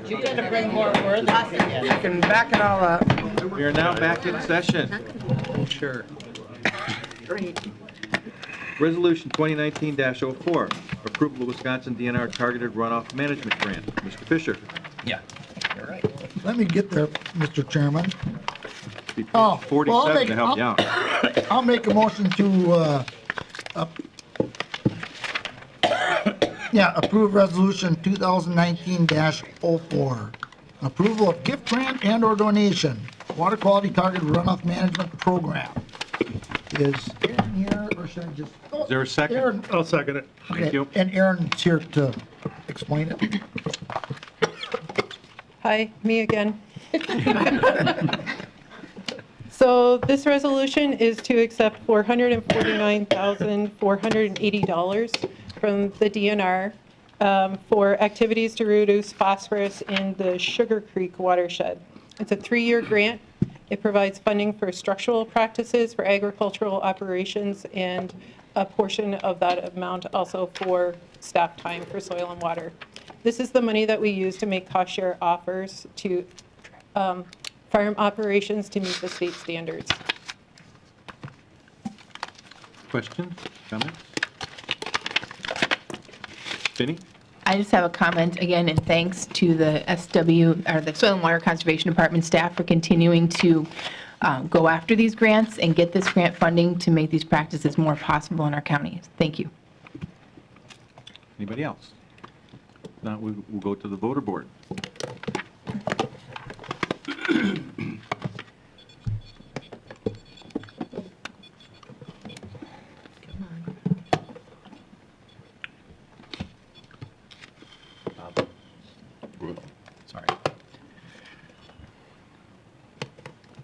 You got to bring more words. You can back it all up. We are now back in session. Sure. Great. Resolution 2019-04, approval of Wisconsin DNR targeted runoff management grant. Mr. Fisher. Yeah. You're right. Let me get there, Mr. Chairman. Be page Oh, 47 to help you out. I'll make a motion to, approve resolution 2019-04. Approval of gift grant and or donation, water quality targeted runoff management program. Is Aaron here or should I just? Is there a second? Aaron, I'll second it. Thank okay, you. and Aaron's here to explain it. Hi, me again. So this resolution is to accept $449,480 from the DNR for activities to reduce phosphorus in the Sugar Creek watershed. It's a 3-year grant. It provides funding for structural practices for agricultural operations and a portion of that amount also for staff time for soil and water. This is the money that we use to make cost share offers to farm operations to meet the state standards. Questions, comments? Vinnie? I just have a comment again, and thanks to the SW, or the Soil and Water Conservation Department staff for continuing to go after these grants and get this grant funding to make these practices more possible in our county. Thank you. Anybody else? Now we'll go to the voter board. Sorry.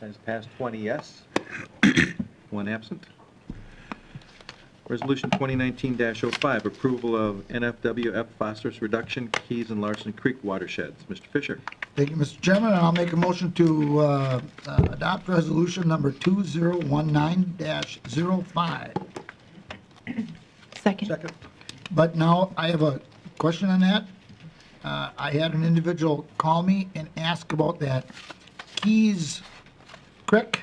Has passed 20 yes, 1 absent. Resolution 2019-05, approval of NFWF phosphorus reduction, Keys and Larson Creek watersheds. Mr. Fisher. Thank you, Mr. Chairman, and I'll make a motion to adopt resolution number 2019-05. Second. But now I have a question on that. I had an individual call me and ask about that Keys Creek.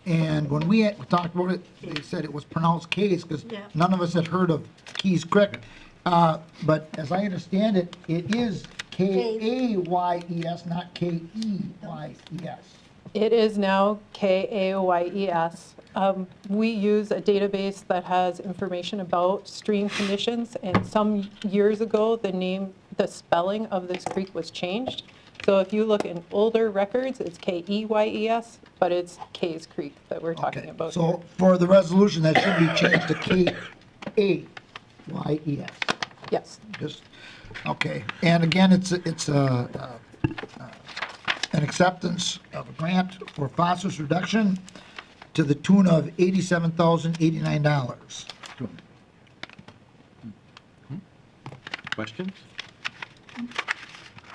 And when we talked about it, they said it was pronounced Kays because none of us had heard of Keys Creek. But as I understand it, it is K-A-Y-E-S, not K-E-Y-E-S. It is now KAYES. We use a database that has information about stream conditions, and some years ago, the spelling of this creek was changed. So if you look in older records, it's KEYES, but it's Kays Creek that we're talking about. So for the resolution, that should be changed to K-A-Y-E-S. Yes. Just, okay. And again, it's an acceptance of a grant for phosphorus reduction to the tune of $87,089. Questions?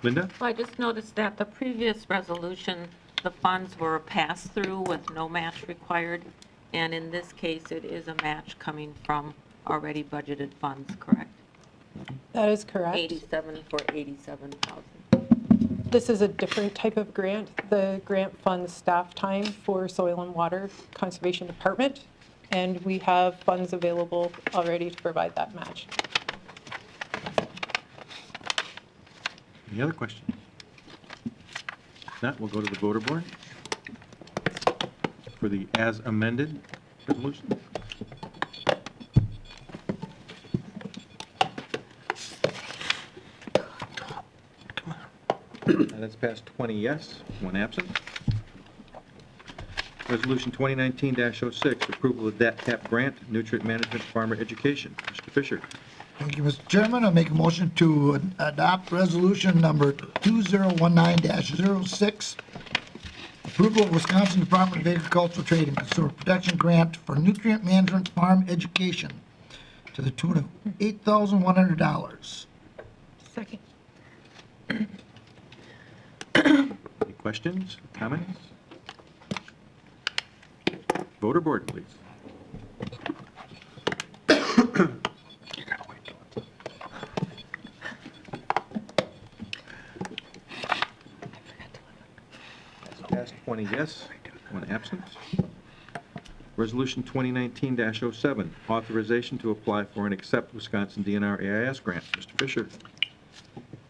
Linda? Well, I just noticed that the previous resolution, the funds were passed through with no match required, and in this case, it is a match coming from already budgeted funds, correct? That is correct. 87 for 87,000. This is a different type of grant. The grant funds staff time for Soil and Water Conservation Department, and we have funds available already to provide that match. Any other questions? If not, we'll go to the voter board for the as amended resolution. That's passed 20 yes, 1 absent. Resolution 2019-06, approval of debt cap grant, nutrient management farmer education. Mr. Fisher. Thank you, Mr. Chairman. I'll make a motion to adopt resolution number 2019-06, approval of Wisconsin Department of Agricultural Trade and Consumer Protection grant for nutrient management farm education to the tune of $8,100. Second. Any questions, comments? Voter board, please. 20 yes, 1 absent. Resolution 2019-07, authorization to apply for and accept Wisconsin DNR AIS grant. Mr. Fisher.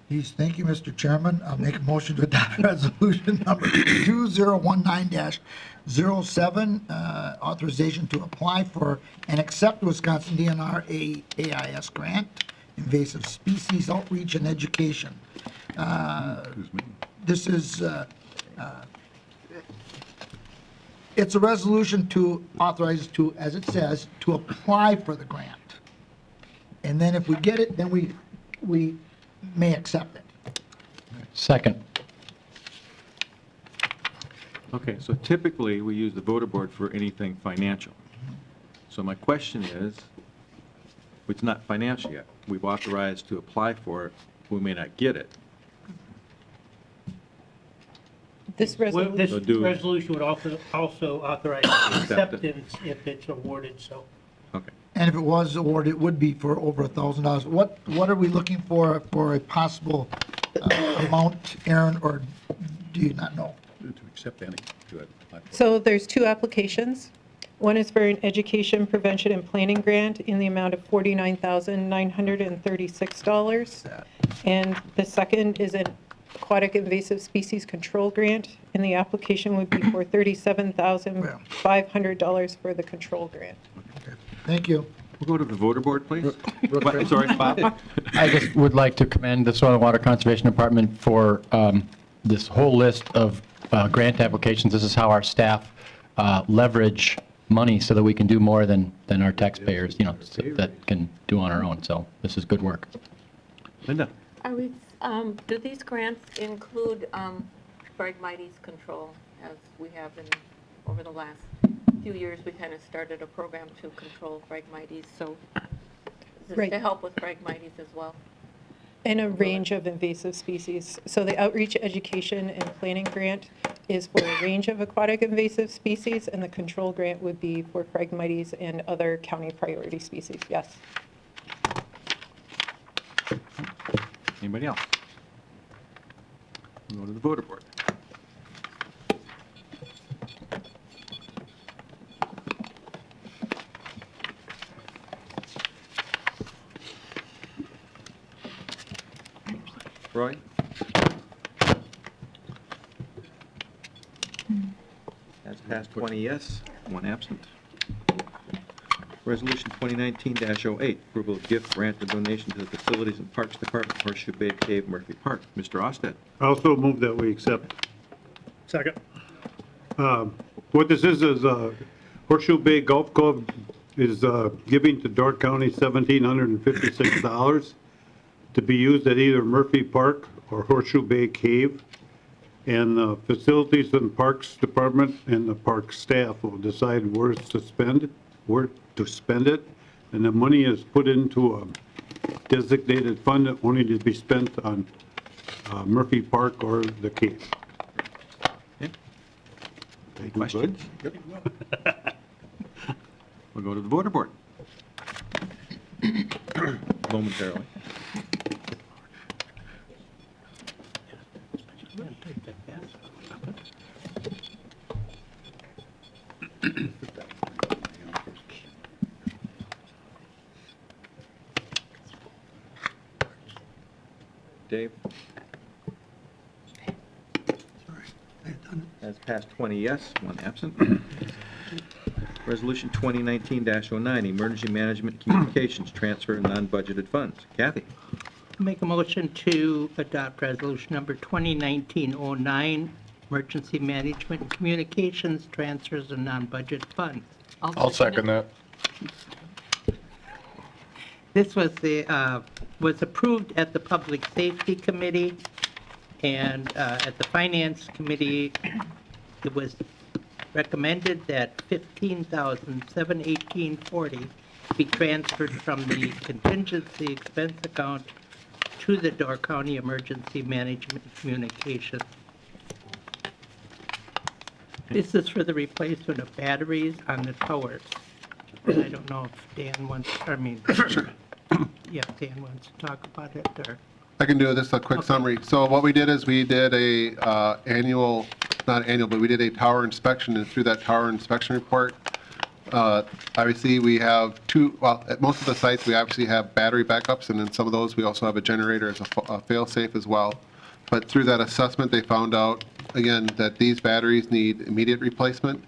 Yes, thank you, Mr. Chairman. I'll make a motion to adopt resolution number 2019-07, authorization to apply for and accept Wisconsin DNR AIS grant, invasive species outreach and education. This is, it's a resolution to authorize to, as it says, to apply for the grant. And then if we get it, then we may accept it. Second. Okay, so typically, we use the voter board for anything financial. So my question is, it's not financial yet. We've authorized to apply for it. We may not get it. This Well, resolution, this So do- resolution would also authorize acceptance if it's awarded, so. Okay. And if it was awarded, it would be for over $1,000. What are we looking for a possible amount, Aaron, or do you not know? To accept any, go ahead. so there's two applications. One is for an education prevention and planning grant in the amount of $49,936. And the second is an aquatic invasive species control grant, and the application would be for $37,500 for the control grant. Thank you. We'll go to the voter board, please. What? Sorry, Bob? I just would like to commend the Soil and Water Conservation Department for this whole list of grant applications. This is how our staff leverage money so that we can do more than our taxpayers, so that can do on our own. So this is good work. Linda? Are we, do these grants include Phragmites control, as we have over the last few years? We kind of started a program to control Phragmites, so is this Right. to help with Phragmites as well? And a range of invasive species. So the outreach, education, and planning grant is for a range of aquatic invasive species, and the control grant would be for Phragmites and other county priority species, yes. Anybody else? We'll go to the voter board. Roy? That's passed 20 yes, 1 absent. Resolution 2019-08, approval of gift, grant, and donation to the Facilities and Parks Department, Horseshoe Bay Cave, Murphy Park. Mr. Ossett. I also move that we accept. Second. What this is Horseshoe Bay Golf Club is giving to Door County $1,756 to be used at either Murphy Park or Horseshoe Bay Cave. And the Facilities and Parks Department and the park staff will decide where to spend it. And the money is put into a designated fund that will need to be spent on Murphy Park or the cave. Any questions? We'll go to the voter board. Momentarily. Dave? Has passed 20 yes, 1 absent. Resolution 2019-09, Emergency Management Communications Transfer and Non-Budgeted Funds. Kathy? Make a motion to adopt resolution number 2019-09, Emergency Management and Communications Transfers and Non-Budget Funds. I'll second that. This was was approved at the Public Safety Committee, and at the Finance Committee, it was recommended that $15,718.40 be transferred from the contingency expense account to the Door County Emergency Management and Communications. This is for the replacement of batteries on the towers. And I don't know if Dan wants, Dan wants to talk about it, or? I can do this, a quick summary. So what we did is we did a annual not annual, but we did a tower inspection, and through that tower inspection report, obviously we have at most of the sites, we obviously have battery backups, and in some of those, we also have a generator as a fail-safe as well. But through that assessment, they found out, again, that these batteries need immediate replacement,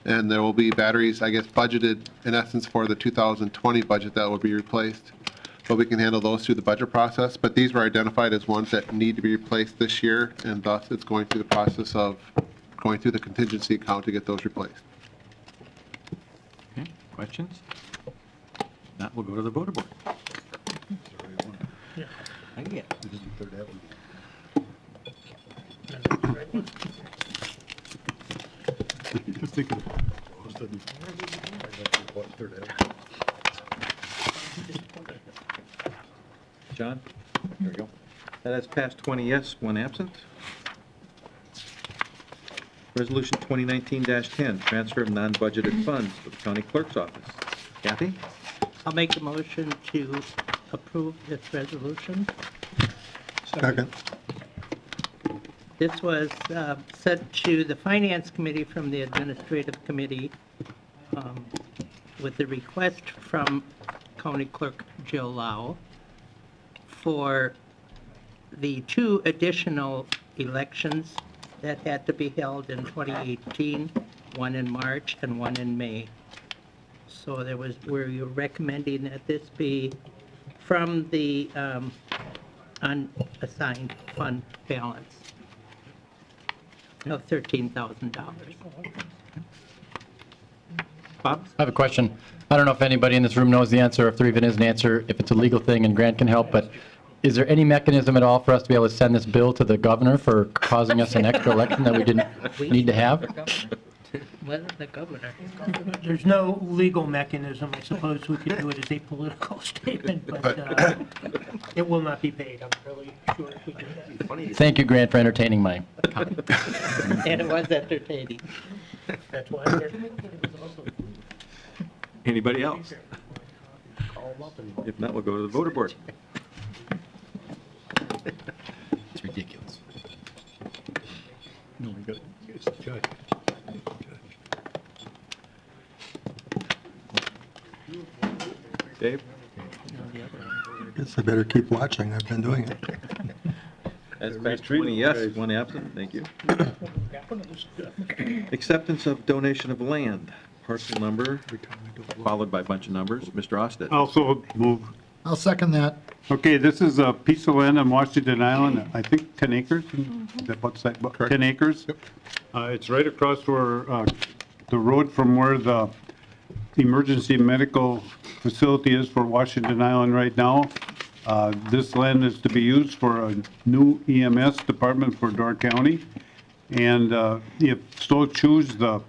and there will be batteries, I guess, budgeted in essence for the 2020 budget that will be replaced. But we can handle those through the budget process. But these were identified as ones that need to be replaced this year, and thus it's going through the process of going through the contingency account to get those replaced. Okay, questions? Not, we'll go to the voter board. John? There we go. That has passed 20 yes, 1 absent. Resolution 2019-10, transfer of non-budgeted funds to the county clerk's office. Kathy? I'll make the motion to approve this resolution. Second. This was sent to the Finance Committee from the Administrative Committee with the request from County Clerk Jill Lau for the 2 additional elections that had to be held in 2018, one in March and one in May. So there was, we're recommending that this be from the unassigned fund balance of $13,000. Bob? I have a question. I don't know if anybody in this room knows the answer, or if there even is an answer, if it's a legal thing and Grant can help, but is there any mechanism at all for us to be able to send this bill to the governor for causing us an extra election that we didn't need to have? Well, the governor. There's no legal mechanism. I suppose we could do it as a political statement, but it will not be paid. I'm really sure if we do that. Thank you, Grant, for entertaining my comment. And it was entertaining. That's why I'm here. Anybody else? If not, we'll go to the voter board. It's ridiculous. No, we got, it's Judge. Dave? Guess I better keep watching. I've been doing it. That's passed 20 yes, 1 absent. Thank you. Acceptance of donation of land, parcel number, followed by a bunch of numbers. Mr. Ostead. Also move. I'll second that. Okay, this is a piece of land on Washington Island, I think 10 acres, is that what's that, 10 acres? It's right across where, the road from where the emergency medical facility is for Washington Island right now. This land is to be used for a new EMS department for Door County. And if so choose, the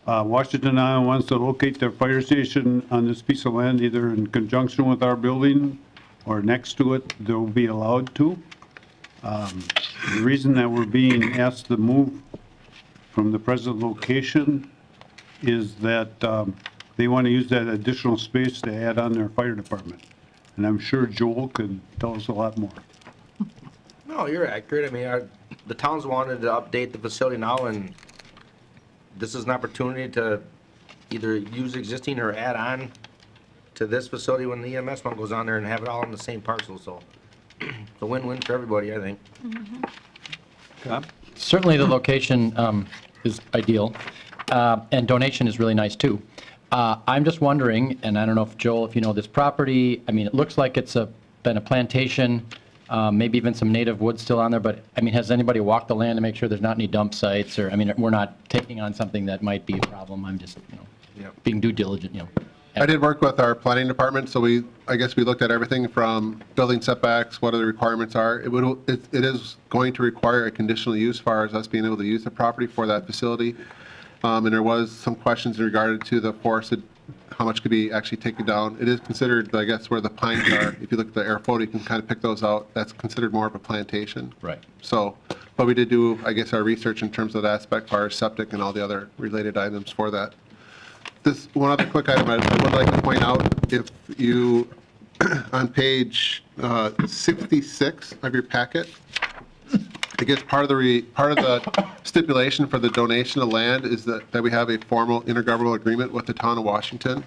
Washington Island wants to locate their fire station on this piece of land, either in conjunction with our building or next to it, they'll be allowed to. The reason that we're being asked to move from the present location is that they want to use that additional space to add on their fire department. And I'm sure Joel can tell us a lot more. No, you're accurate. I mean, the towns wanted to update the facility now, and this is an opportunity to either use existing or add on to this facility when the EMS one goes on there and have it all on the same parcel. So it's a win-win for everybody, I think. Bob? Certainly the location is ideal, and donation is really nice too. I'm just wondering, and I don't know if Joel, if you know this property, I mean, it looks like it's been a plantation, maybe even some native wood still on there, but I mean, has anybody walked the land to make sure there's not any dump sites, or, I mean, we're not taking on something that might be a problem, I'm just, being due diligent, I did work with our planning department, so I guess we looked at everything from building setbacks, what are the requirements are. It is going to require a conditional use as far as us being able to use the property for that facility. And there was some questions in regard to the forest, how much could be actually taken down. It is considered, I guess, where the pines are. If you look at the air photo, you can kind of pick those out. That's considered more of a plantation. Right. So, but we did do, I guess, our research in terms of that aspect, as far as septic and all the other related items for that. This one other quick item I would like to point out, if you, on page 66 of your packet, I guess part of the stipulation for the donation of land is that we have a formal intergovernmental agreement with the town of Washington.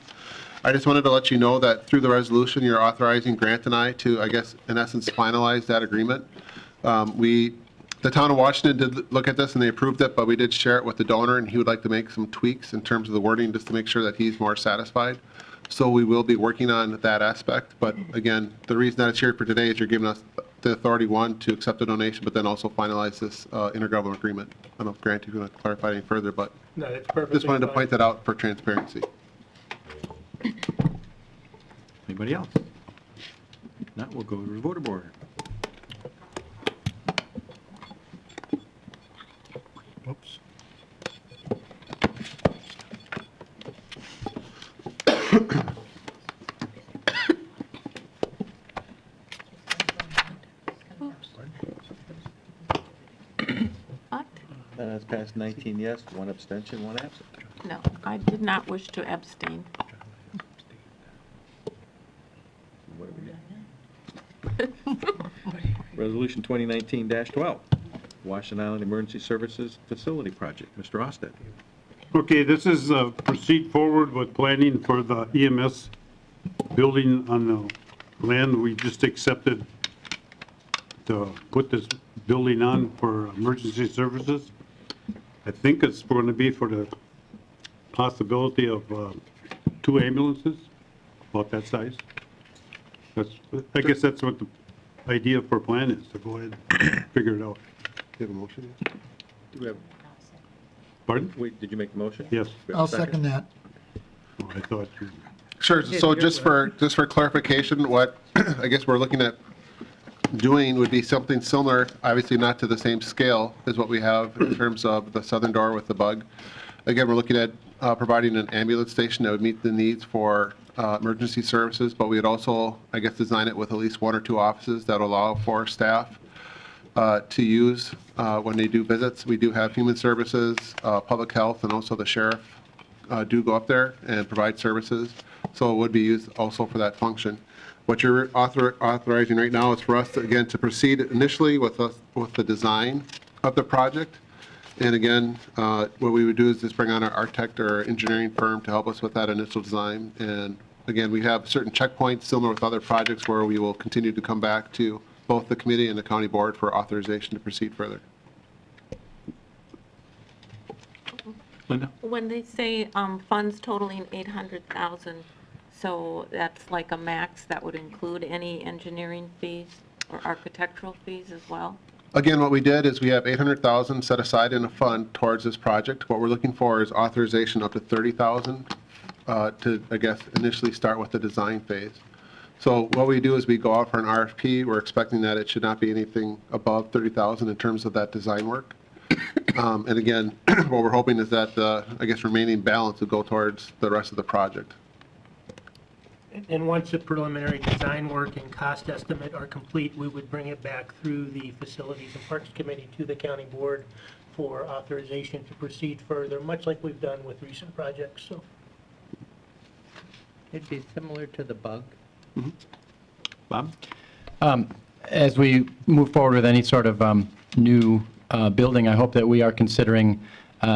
I just wanted to let you know that through the resolution, you're authorizing Grant and I to, I guess, in essence, finalize that agreement. The town of Washington did look at this and they approved it, but we did share it with the donor and he would like to make some tweaks in terms of the wording just to make sure that he's more satisfied. So we will be working on that aspect. But again, the reason that it's here for today is you're giving us the authority, one, to accept the donation, but then also finalize this intergovernmental agreement. I don't know if Grant, if you want to clarify any further, but No, that's perfectly just wanted to fine. point that out for transparency. Anybody else? If not, we'll go to the voter board. Oops. What? That's passed 19 yes, 1 abstention, 1 absent. No, I did not wish to abstain. What do we do? Resolution 2019-12, Washington Island Emergency Services Facility Project. Mr. Ostead. Okay, this is proceed forward with planning for the EMS building on the land we just accepted to put this building on for emergency services. I think it's going to be for the possibility of 2 ambulances, about that size. I guess that's what the idea for plan is, to go ahead and figure it out. Do you have a motion? Do we have, Pardon? wait, did you make the motion? Yes. Do we have a I'll second that. Oh, I thought you... Sure. So just for clarification, what I guess we're looking at doing would be something similar, obviously not to the same scale as what we have in terms of the southern door with the bug. Again, we're looking at providing an ambulance station that would meet the needs for emergency services, but we would also, I guess, design it with at least 1 or 2 offices that allow for staff to use when they do visits. We do have human services, public health, and also the sheriff do go up there and provide services. So it would be used also for that function. What you're authorizing right now is for us, again, to proceed initially with the design of the project. And again, what we would do is just bring on our architect or engineering firm to help us with that initial design. And again, we have certain checkpoints similar with other projects where we will continue to come back to both the committee and the county board for authorization to proceed further. Linda? When they say funds totaling 800,000, so that's like a max that would include any engineering fees or architectural fees as well? Again, what we did is we have 800,000 set aside in a fund towards this project. What we're looking for is authorization up to 30,000 to, I guess, initially start with the design phase. So what we do is we go out for an RFP. We're expecting that it should not be anything above 30,000 in terms of that design work. And again, what we're hoping is that the, I guess, remaining balance will go towards the rest of the project. And once the preliminary design work and cost estimate are complete, we would bring it back through the Facilities and Parks Committee to the county board for authorization to proceed further, much like we've done with recent projects, so. It'd be similar to the bug. Bob? As we move forward with any sort of new building, I hope that we are considering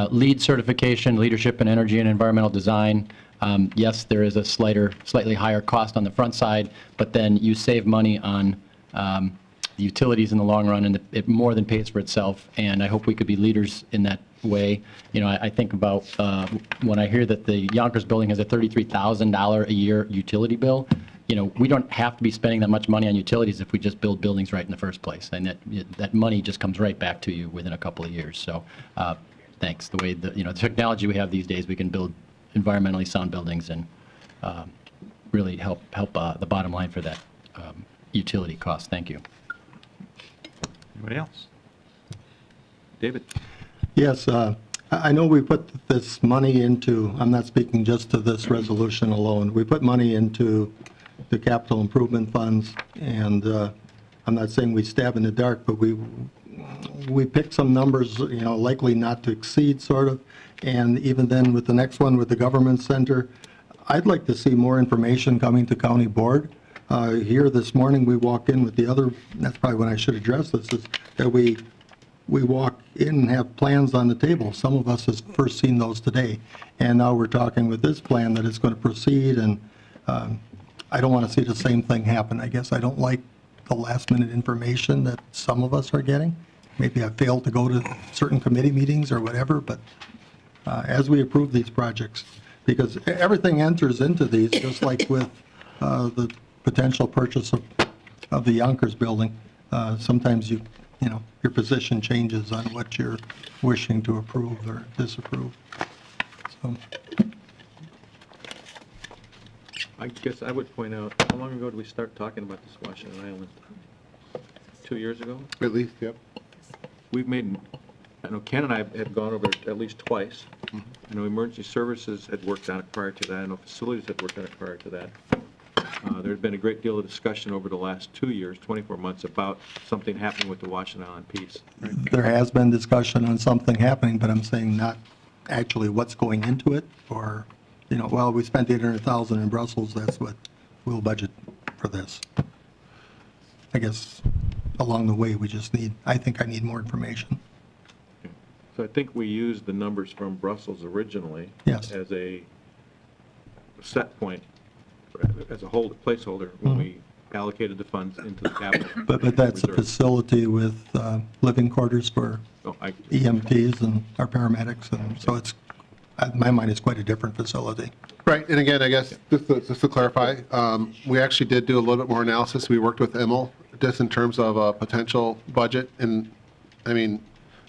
LEED certification, leadership in energy and environmental design. Yes, there is a slightly higher cost on the front side, but then you save money on the utilities in the long run, and it more than pays for itself. And I hope we could be leaders in that way. You know, I think about when I hear that the Younkers building has a $33,000 a year utility bill. You know, we don't have to be spending that much money on utilities if we just build buildings right in the first place, and that money just comes right back to you within a couple of years. So, thanks. The way the technology we have these days, we can build environmentally sound buildings and really help the bottom line for that utility cost. Thank you. Anybody else? David? Yes, I know we put this money into, I'm not speaking just to this resolution alone, we put money into the capital improvement funds, and I'm not saying we stab in the dark, but we picked some numbers, likely not to exceed, sort of, and even then with the next one with the government center, I'd like to see more information coming to county board. Here this morning, we walk in with the other, that's probably when I should address this, is that we we walk in and have plans on the table. Some of us has first seen those today, and now we're talking with this plan that it's going to proceed, and I don't want to see the same thing happen. I guess I don't like the last-minute information that some of us are getting. Maybe I failed to go to certain committee meetings or whatever, but as we approve these projects, because everything enters into these, just like with the potential purchase of the Younkers building, sometimes you know, your position changes on what you're wishing to approve or disapprove. So, I guess I would point out, how long ago did we start talking about this Washington Island? 2 years ago? At least, yep. We've made, I know Ken and I have gone over it at least twice. I know Emergency Services had worked on it prior to that. I know Facilities had worked on it prior to that. There's been a great deal of discussion over the last 2 years, 24 months, about something happening with the Washington Island piece. Right? there has been discussion on something happening, but I'm saying not actually what's going into it, or, you know, well, we spent $800,000 in Brussels, that's what we'll budget for this. I guess along the way, we just need, I think I need more information. So I think we used the numbers from Brussels originally Yes. as a set point, as a placeholder when we allocated the funds into the capital. But that's a reserve. facility with living quarters for Oh, EMTs and our paramedics, and so it's, in my mind, it's quite a different facility. Right, and again, I guess, just to clarify, we actually did do a little bit more analysis. We worked with Emil just in terms of a potential budget, and, I mean,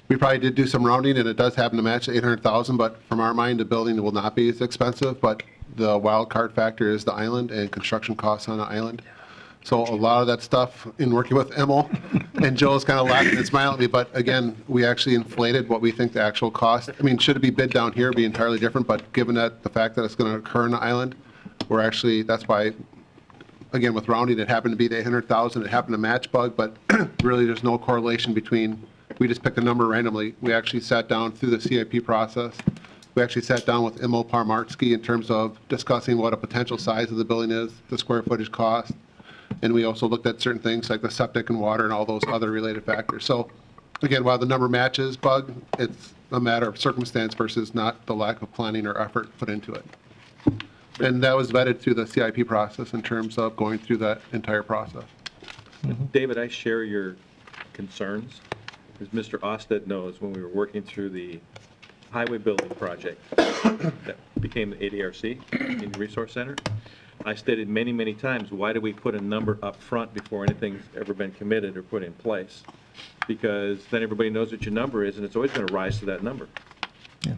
we probably did do some rounding, and it does happen to match the 800,000, but from our mind, the building will not be as expensive, but the wild card factor is the island and construction costs on the island. So a lot of that stuff in working with Emil, and Joe's kind of laughing and smiling at me, but again, we actually inflated what we think the actual cost. I mean, should it be bid down here, it'd be entirely different, but given that the fact that it's going to occur on the island, we're actually, that's why, again, with rounding, it happened to be the 800,000, it happened to match Bug, but really there's no correlation between, we just picked a number randomly. We actually sat down through the CIP process. We actually sat down with Emil Parmartsky in terms of discussing what a potential size of the building is, the square footage cost, and we also looked at certain things like the septic and water and all those other related factors. So again, while the number matches Bug, it's a matter of circumstance versus not the lack of planning or effort put into it. And that was vetted through the CIP process in terms of going through that entire process. David, I share your concerns. As Mr. Osted knows, when we were working through the highway building project that became the ADRC, Indian Resource Center, I stated many, many times, why do we put a number up front before anything's ever been committed or put in place? Because then everybody knows what your number is, and it's always going to rise to that number. Yeah.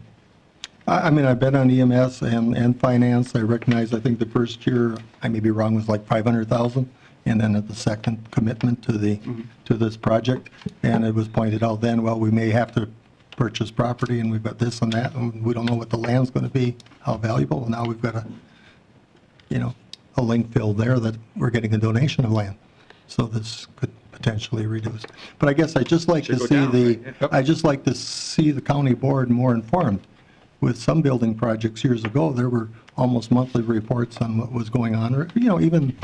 I mean, I've been on EMS and finance. I recognize, I think the first year, I may be wrong, was like 500,000, and then at the second commitment to the to this project, and it was pointed out then, well, we may have to purchase property, and we've got this and that, and we don't know what the land's going to be, how valuable, and now we've got a, you know, a link filled there that we're getting a donation of land. So this could potentially reduce. But I guess I just like to Should go see down, the, right? I just like to see the county board more informed. With some building projects years ago, there were almost monthly reports on what was going on, or, you know, even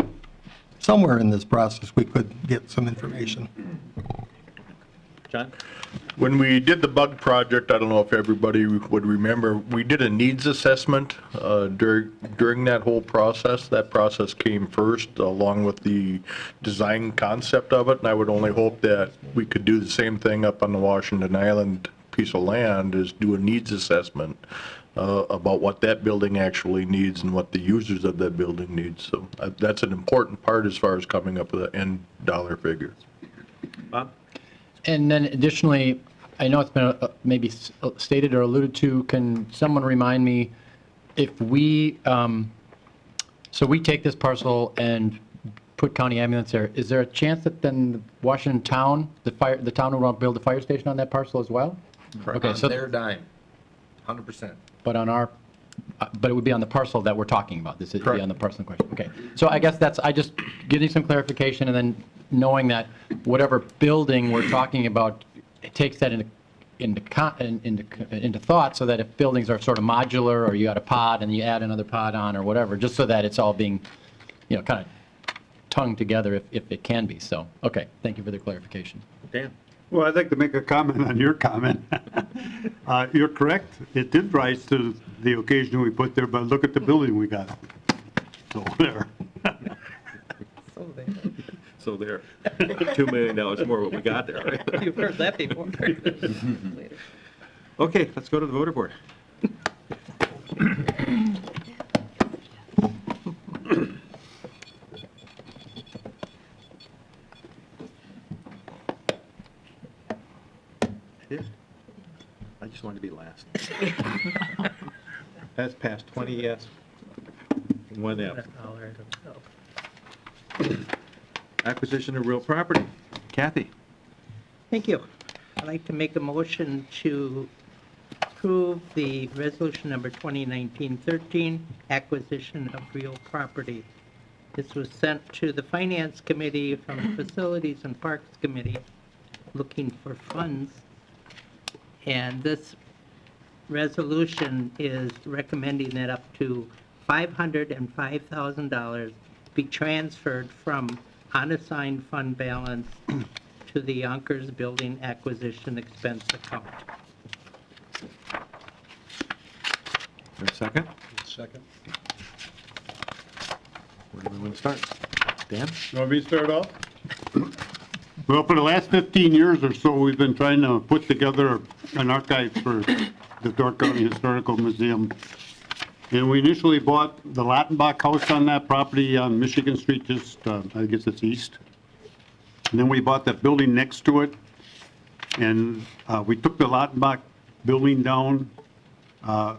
somewhere in this process, we could get some information. John? When we did the bug project, I don't know if everybody would remember, we did a needs assessment during that whole process. That process came first, along with the design concept of it, and I would only hope that we could do the same thing up on the Washington Island piece of land, is do a needs assessment about what that building actually needs and what the users of that building need. So that's an important part as far as coming up with an end dollar figure. Bob? And then additionally, I know it's been maybe stated or alluded to, can someone remind me if we, so we take this parcel and put county ambulance there, is there a chance that then Washington Town, the town will build a fire station on that parcel as well? Okay, Okay, so, their dime, 100%. but on our, but it would be on the parcel that we're talking about. This would be on the parcel in question. Okay. So I guess that's, I just getting some clarification, and then knowing that whatever building we're talking about, it takes that into thought, so that if buildings are sort of modular, or you got a pod and you add another pod on or whatever, just so that it's all being, you know, kind of tongued together if it can be. So, okay, thank you for the clarification. Dan? Well, I'd like to make a comment on your comment. You're correct. It did rise to the occasion we put there, but look at the building we got. So there. So there, $2 million more what we got there, right? You've heard that before. Okay, let's go to the voter board. I just wanted to be last. That's passed 20 yes, 1 absent. Acquisition of real property. Kathy? Thank you. I'd like to make a motion to approve the resolution number 2019-13, acquisition of real property. This was sent to the Finance Committee from the Facilities and Parks Committee looking for funds. And this resolution is recommending that up to $505,000 be transferred from unassigned fund balance to the Younkers Building Acquisition Expense Account. Is there a second? Second. Where do we want to start? Dan? You want me to start off? Well, for the last 15 years or so, we've been trying to put together an archive for the Door County Historical Museum. And we initially bought the Lattenbach house on that property on Michigan Street, just, I guess it's east. And then we bought that building next to it. And we took the Lattenbach building down.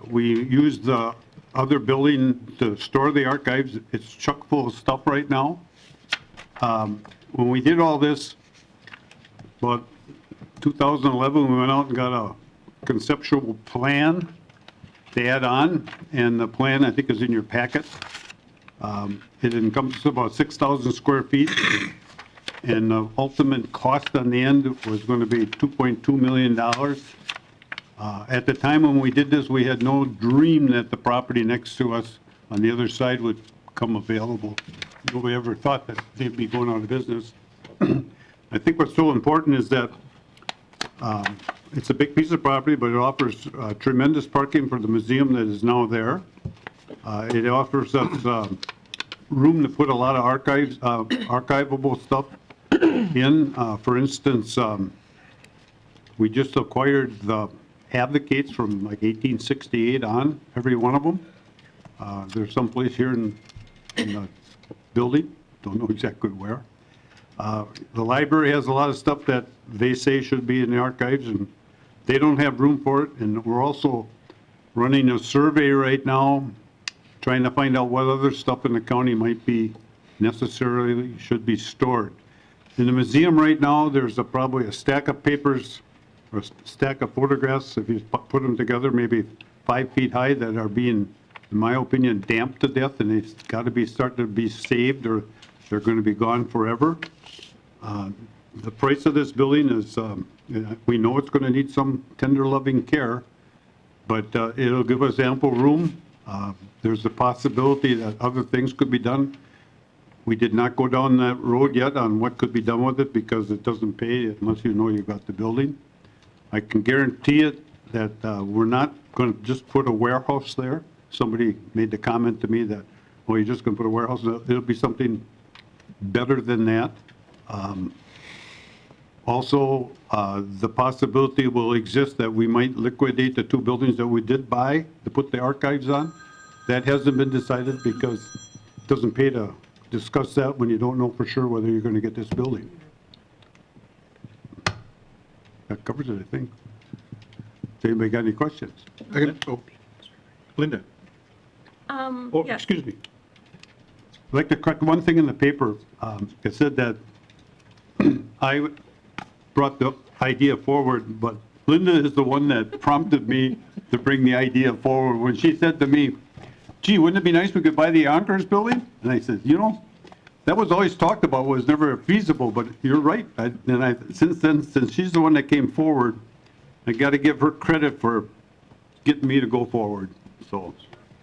We used the other building to store the archives. It's chock full of stuff right now. When we did all this, about 2011, we went out and got a conceptual plan to add on, and the plan, I think, is in your packet. It encompasses about 6,000 square feet, and the ultimate cost on the end was going to be $2.2 million. At the time when we did this, we had no dream that the property next to us on the other side would come available. Nobody ever thought that they'd be going out of business. I think what's so important is that it's a big piece of property, but it offers tremendous parking for the museum that is now there. It offers us room to put a lot of archivable stuff in. For instance, we just acquired the advocates from like 1868 on, every one of them. There's someplace here in the building, don't know exactly where. The library has a lot of stuff that they say should be in the archives, and they don't have room for it. And we're also running a survey right now, trying to find out what other stuff in the county might be necessarily should be stored. In the museum right now, there's probably a stack of papers or a stack of photographs, if you put them together, maybe 5 feet high, that are being, in my opinion, damped to death, and they've got to be starting to be saved, or they're going to be gone forever. The price of this building is, we know it's going to need some tender loving care, but it'll give us ample room. There's a possibility that other things could be done. We did not go down that road yet on what could be done with it, because it doesn't pay unless you know you've got the building. I can guarantee it that we're not going to just put a warehouse there. Somebody made the comment to me that, well, you're just going to put a warehouse. It'll be something better than that. Also, the possibility will exist that we might liquidate the 2 buildings that we did buy to put the archives on. That hasn't been decided because it doesn't pay to discuss that when you don't know for sure whether you're going to get this building. That covers it, I think. Has anybody got any questions? Linda? Oh, Yes. excuse me. I'd like to correct one thing in the paper. It said that I brought the idea forward, but Linda is the one that prompted me to bring the idea forward. When she said to me, gee, wouldn't it be nice if we could buy the Younkers building? And I said, you know, that was always talked about, was never feasible, but you're right. Since then, since she's the one that came forward, I got to give her credit for getting me to go forward, so.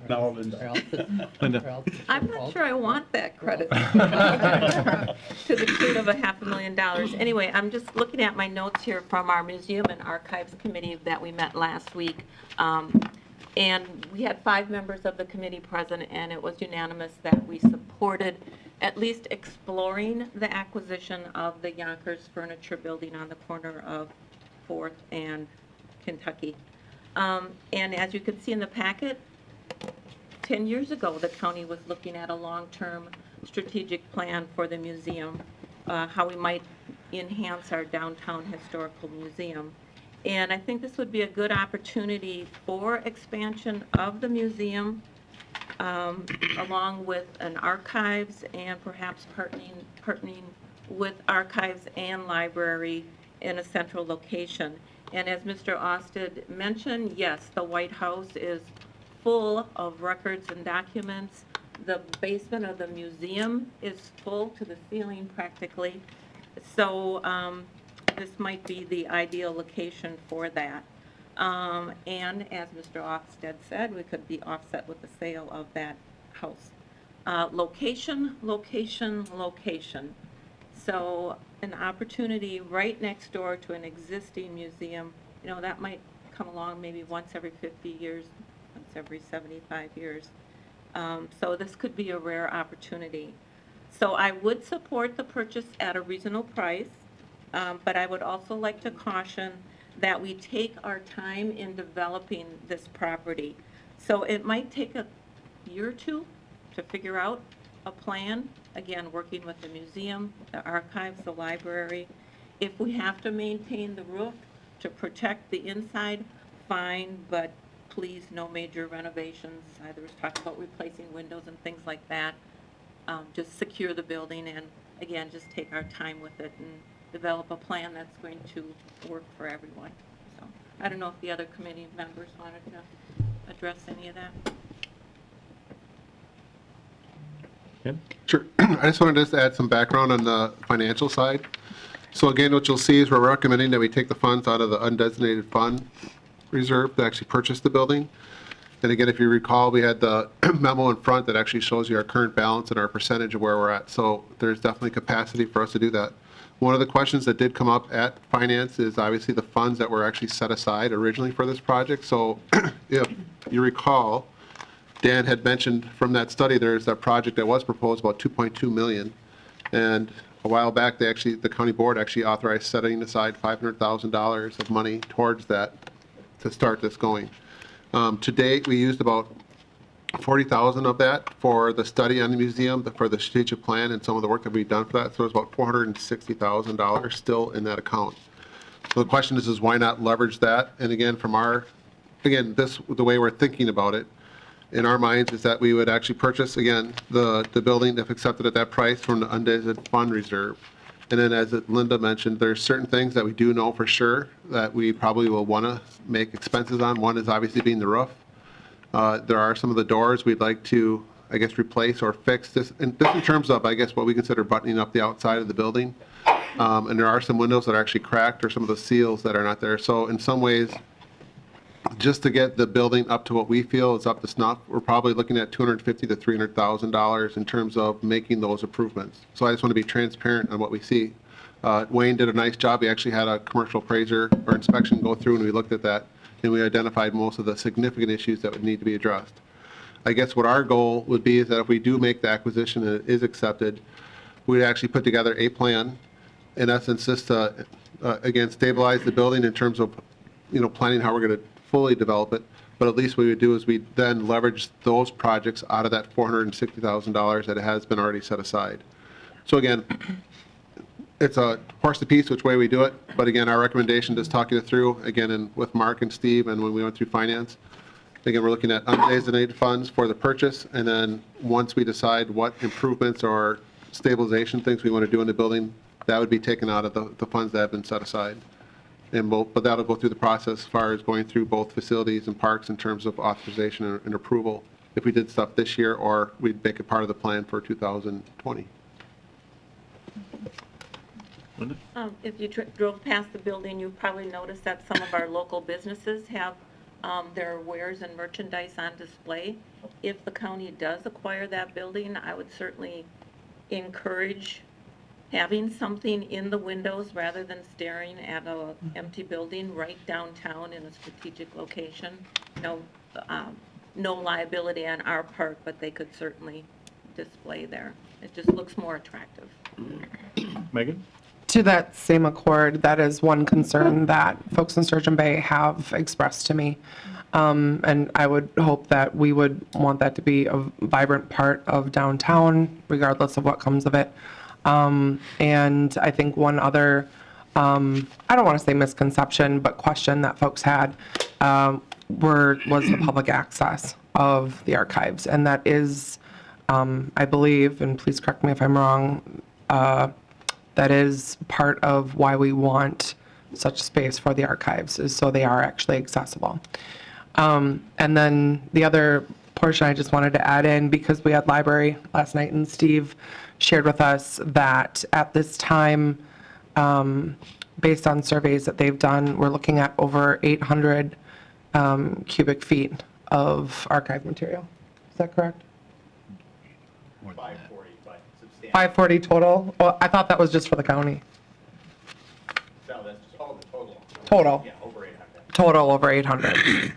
Now, Linda. I'm not sure I want that credit to the tune of $500,000. Anyway, I'm just looking at my notes here from our Museum and Archives Committee that we met last week. And we had 5 members of the committee present, and it was unanimous that we supported at least exploring the acquisition of the Younkers Furniture Building on the corner of 4th and Kentucky. And as you can see in the packet, 10 years ago, the county was looking at a long-term strategic plan for the museum, how we might enhance our downtown historical museum. And I think this would be a good opportunity for expansion of the museum, along with an archives and perhaps partnering with archives and library in a central location. And as Mr. Osted mentioned, yes, the White House is full of records and documents. The basement of the museum is full to the ceiling practically. So this might be the ideal location for that. And as Mr. Osted said, we could be offset with the sale of that house. Location, location, location. So an opportunity right next door to an existing museum, you know, that might come along maybe once every 50 years, once every 75 years. So this could be a rare opportunity. So I would support the purchase at a reasonable price, but I would also like to caution that we take our time in developing this property. So it might take a year or two to figure out a plan, again, working with the museum, the archives, the library. If we have to maintain the roof to protect the inside, fine, but please no major renovations. There was talk about replacing windows and things like that. Just secure the building and, again, just take our time with it and develop a plan that's going to work for everyone. So I don't know if the other committee members wanted to address any of that. Sure. I just wanted to add some background on the financial side. So again, what you'll see is we're recommending that we take the funds out of the undesignated fund reserve to actually purchase the building. And again, if you recall, we had the memo in front that actually shows you our current balance and our percentage of where we're at. So there's definitely capacity for us to do that. One of the questions that did come up at finance is obviously the funds that were actually set aside originally for this project. So if you recall, Dan had mentioned from that study, there's that project that was proposed about $2.2 million. And a while back, the county board actually authorized setting aside $500,000 of money towards that to start this going. To date, we used about $40,000 of that for the study on the museum, for the strategic plan and some of the work that we've done for that. So there's about $460,000 still in that account. So the question is why not leverage that? And again, the way we're thinking about it, in our minds is that we would actually purchase, again, the building if accepted at that price from the undesignated fund reserve. And then as Linda mentioned, there's certain things that we do know for sure that we probably will want to make expenses on. One is obviously being the roof. There are some of the doors we'd like to, I guess, replace or fix. This in terms of, I guess, what we consider buttoning up the outside of the building. And there are some windows that are actually cracked or some of the seals that are not there. So in some ways, just to get the building up to what we feel is up to snuff, we're probably looking at $250,000 to $300,000 in terms of making those improvements. So I just want to be transparent on what we see. Wayne did a nice job. He actually had a commercial appraiser or inspection go through, and we looked at that, and we identified most of the significant issues that would need to be addressed. I guess what our goal would be is that if we do make the acquisition and it is accepted, we'd actually put together a plan, in essence, just to, again, stabilize the building in terms of, planning how we're going to fully develop it, but at least what we would do is we then leverage those projects out of that $460,000 that has been already set aside. So again, it's a horse apiece which way we do it, but again, our recommendation, just talking it through, again, and with Mark and Steve and when we went through finance, again, we're looking at undesignated funds for the purchase, and then once we decide what improvements or stabilization things we want to do in the building, that would be taken out of the funds that have been set aside. But that'll go through the process as far as going through both facilities and parks in terms of authorization and approval if we did stuff this year, or we'd make it part of the plan for 2020. Linda? If you drove past the building, you probably noticed that some of our local businesses have their wares and merchandise on display. If the county does acquire that building, I would certainly encourage having something in the windows rather than staring at a empty building right downtown in a strategic location. No liability on our part, but they could certainly display there. It just looks more attractive. Megan? To that same accord, that is one concern that folks in Sturgeon Bay have expressed to me. And I would hope that we would want that to be a vibrant part of downtown, regardless of what comes of it. And I think one other, I don't want to say misconception, but question that folks had was the public access of the archives. And that is, I believe, and please correct me if I'm wrong, that is part of why we want such space for the archives, is so they are actually accessible. And then the other portion I just wanted to add in, because we had library last night and Steve shared with us that at this time, based on surveys that they've done, we're looking at over 800 cubic feet of archive material. Is that correct? 540 total? Well, I thought that was just for the county. No, that's just all the total. Total. Yeah, over 800. Total over 800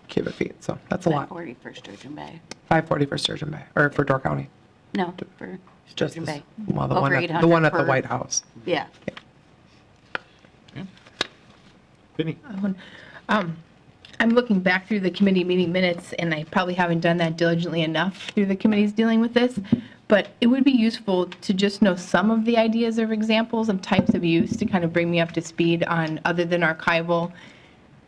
cubic feet, so that's a lot. 40 for Sturgeon Bay. 540 for Sturgeon Bay, or for Door County. No, for Just Sturgeon Bay. Well, the Over one at 800 the one at the per- White House. Yeah. Vinnie? I'm looking back through the committee meeting minutes, and I probably haven't done that diligently enough through the committees dealing with this, but it would be useful to just know some of the ideas or examples of types of use to kind of bring me up to speed on other than archival.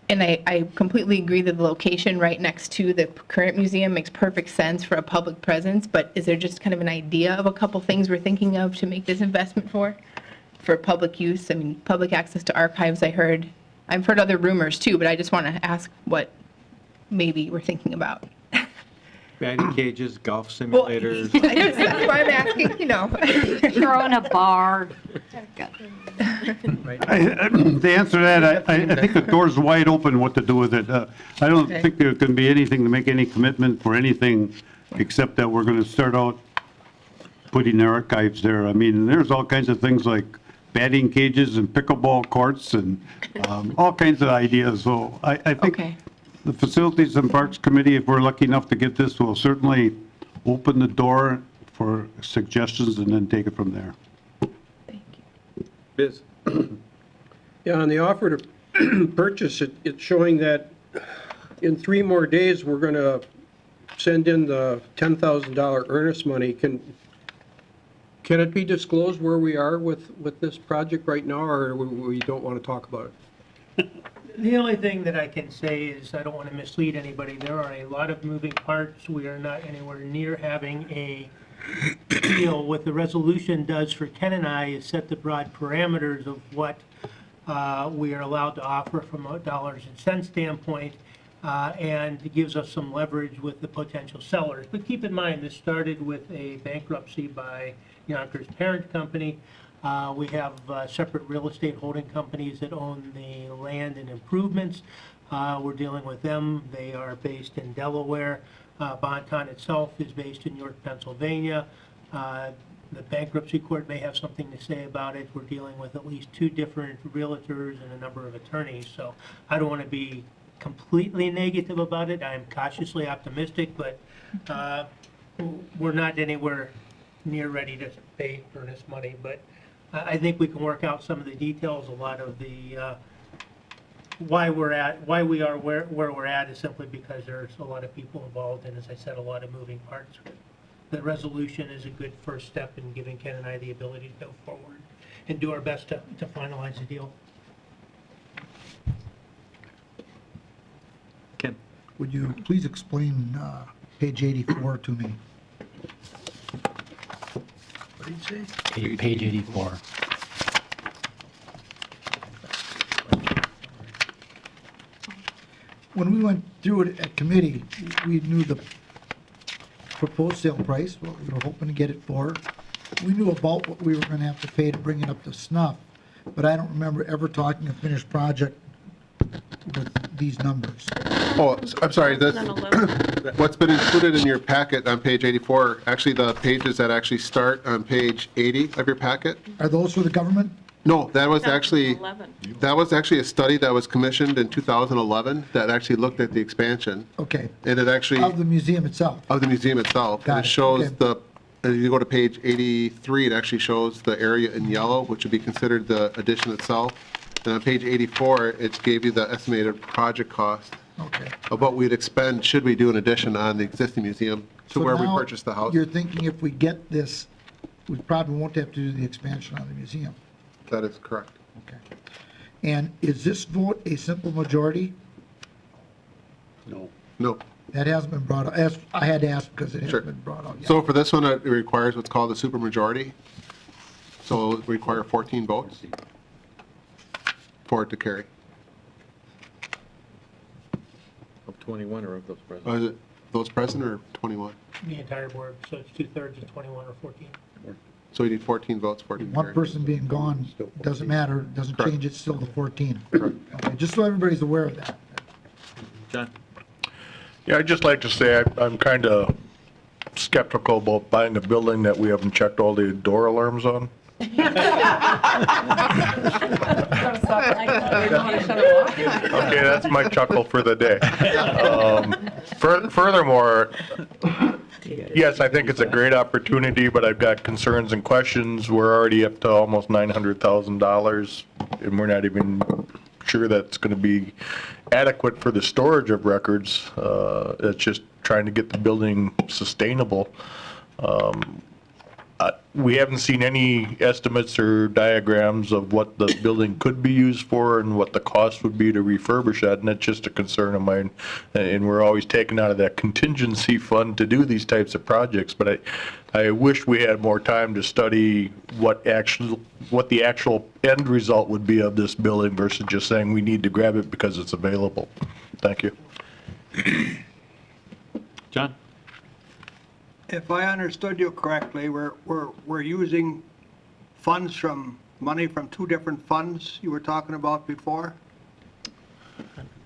And I completely agree that the location right next to the current museum makes perfect sense for a public presence, but is there just kind of an idea of a couple things we're thinking of to make this investment for public use? I mean, public access to archives, I've heard other rumors too, but I just want to ask what maybe we're thinking about. Batting cages, golf Well, simulators. that's why I'm asking, Throw in a bar. The answer to that, I think the door's wide open what to do with it. I don't Okay. think there's going to be anything to make any commitment for anything except that we're going to start out putting the archives there. I mean, there's all kinds of things like batting cages and pickleball courts and all kinds of ideas. So I think Okay. the Facilities and Parks Committee, if we're lucky enough to get this, will certainly open the door for suggestions and then take it from there. Biz? Yeah, on the offer to purchase, it's showing that in 3 more days, we're going to send in the $10,000 earnest money. Can it be disclosed where we are with this project right now, or we don't want to talk about it? The only thing that I can say is, I don't want to mislead anybody, there are a lot of moving parts. We are not anywhere near having a deal. What the resolution does for Ken and I is set the broad parameters of what we are allowed to offer from a dollars and cents standpoint, and it gives us some leverage with the potential sellers. But keep in mind, this started with a bankruptcy by Younkers' parent company. We have separate real estate holding companies that own the land and improvements. We're dealing with them. They are based in Delaware. Bonton itself is based in York, Pennsylvania. The bankruptcy court may have something to say about it. We're dealing with at least 2 different realtors and a number of attorneys. So I don't want to be completely negative about it. I'm cautiously optimistic, but we're not anywhere near ready to pay earnest money. But I think we can work out some of the details. A lot of the why we are where we're at is simply because there's a lot of people involved, and as I said, a lot of moving parts. The resolution is a good first step in giving Ken and I the ability to go forward and do our best to finalize the deal. Ken? Would you please explain page 84 to me? What did you say? Page 84. When we went through it at committee, we knew the proposed sale price, what we were hoping to get it for. We knew about what we were going to have to pay to bring it up to snuff, but I don't remember ever talking a finished project with these numbers? Oh, I'm sorry, this, 2011. what's been included in your packet on page 84, actually the pages that actually start on page 80 of your packet? Are those for the government? No, that was actually, 2011. a study that was commissioned in 2011 that actually looked at the expansion. Okay, And it actually, of the museum itself? of the museum itself. Got And it it, shows okay. the, if you go to page 83, it actually shows the area in yellow, which would be considered the addition itself. And on page 84, it gave you the estimated project cost Okay. of what we'd expend should we do an addition on the existing museum to So where we now purchased the house. You're thinking if we get this, we probably won't have to do the expansion on the museum? That is correct. Okay. And is this vote a simple majority? No. That hasn't been brought up, as I had to ask because it Sure. hasn't been brought up yet. So for this one, it requires what's called a supermajority. So it require 14 votes for it to carry. Of 21 or of those present? Is it those present or 21? The entire board, so it's 2/3 of 21 or 14. So you need 14 votes for it to One carry. person being gone, doesn't matter, doesn't Correct. change, it's still the 14. Okay, just so everybody's aware of that. John? Yeah, I'd just like to say I'm kind of skeptical about buying a building that we haven't checked all the door alarms on. Okay, that's my chuckle for the day. Furthermore, yes, I think it's a great opportunity, but I've got concerns and questions. We're already up to almost $900,000, and we're not even sure that's going to be adequate for the storage of records. It's just trying to get the building sustainable. We haven't seen any estimates or diagrams of what the building could be used for and what the cost would be to refurbish that, and that's just a concern of mine. And we're always taking out of that contingency fund to do these types of projects, but I wish we had more time to study what the actual end result would be of this building versus just saying we need to grab it because it's available. Thank you. John? If I understood you correctly, we're using money from two different funds you were talking about before?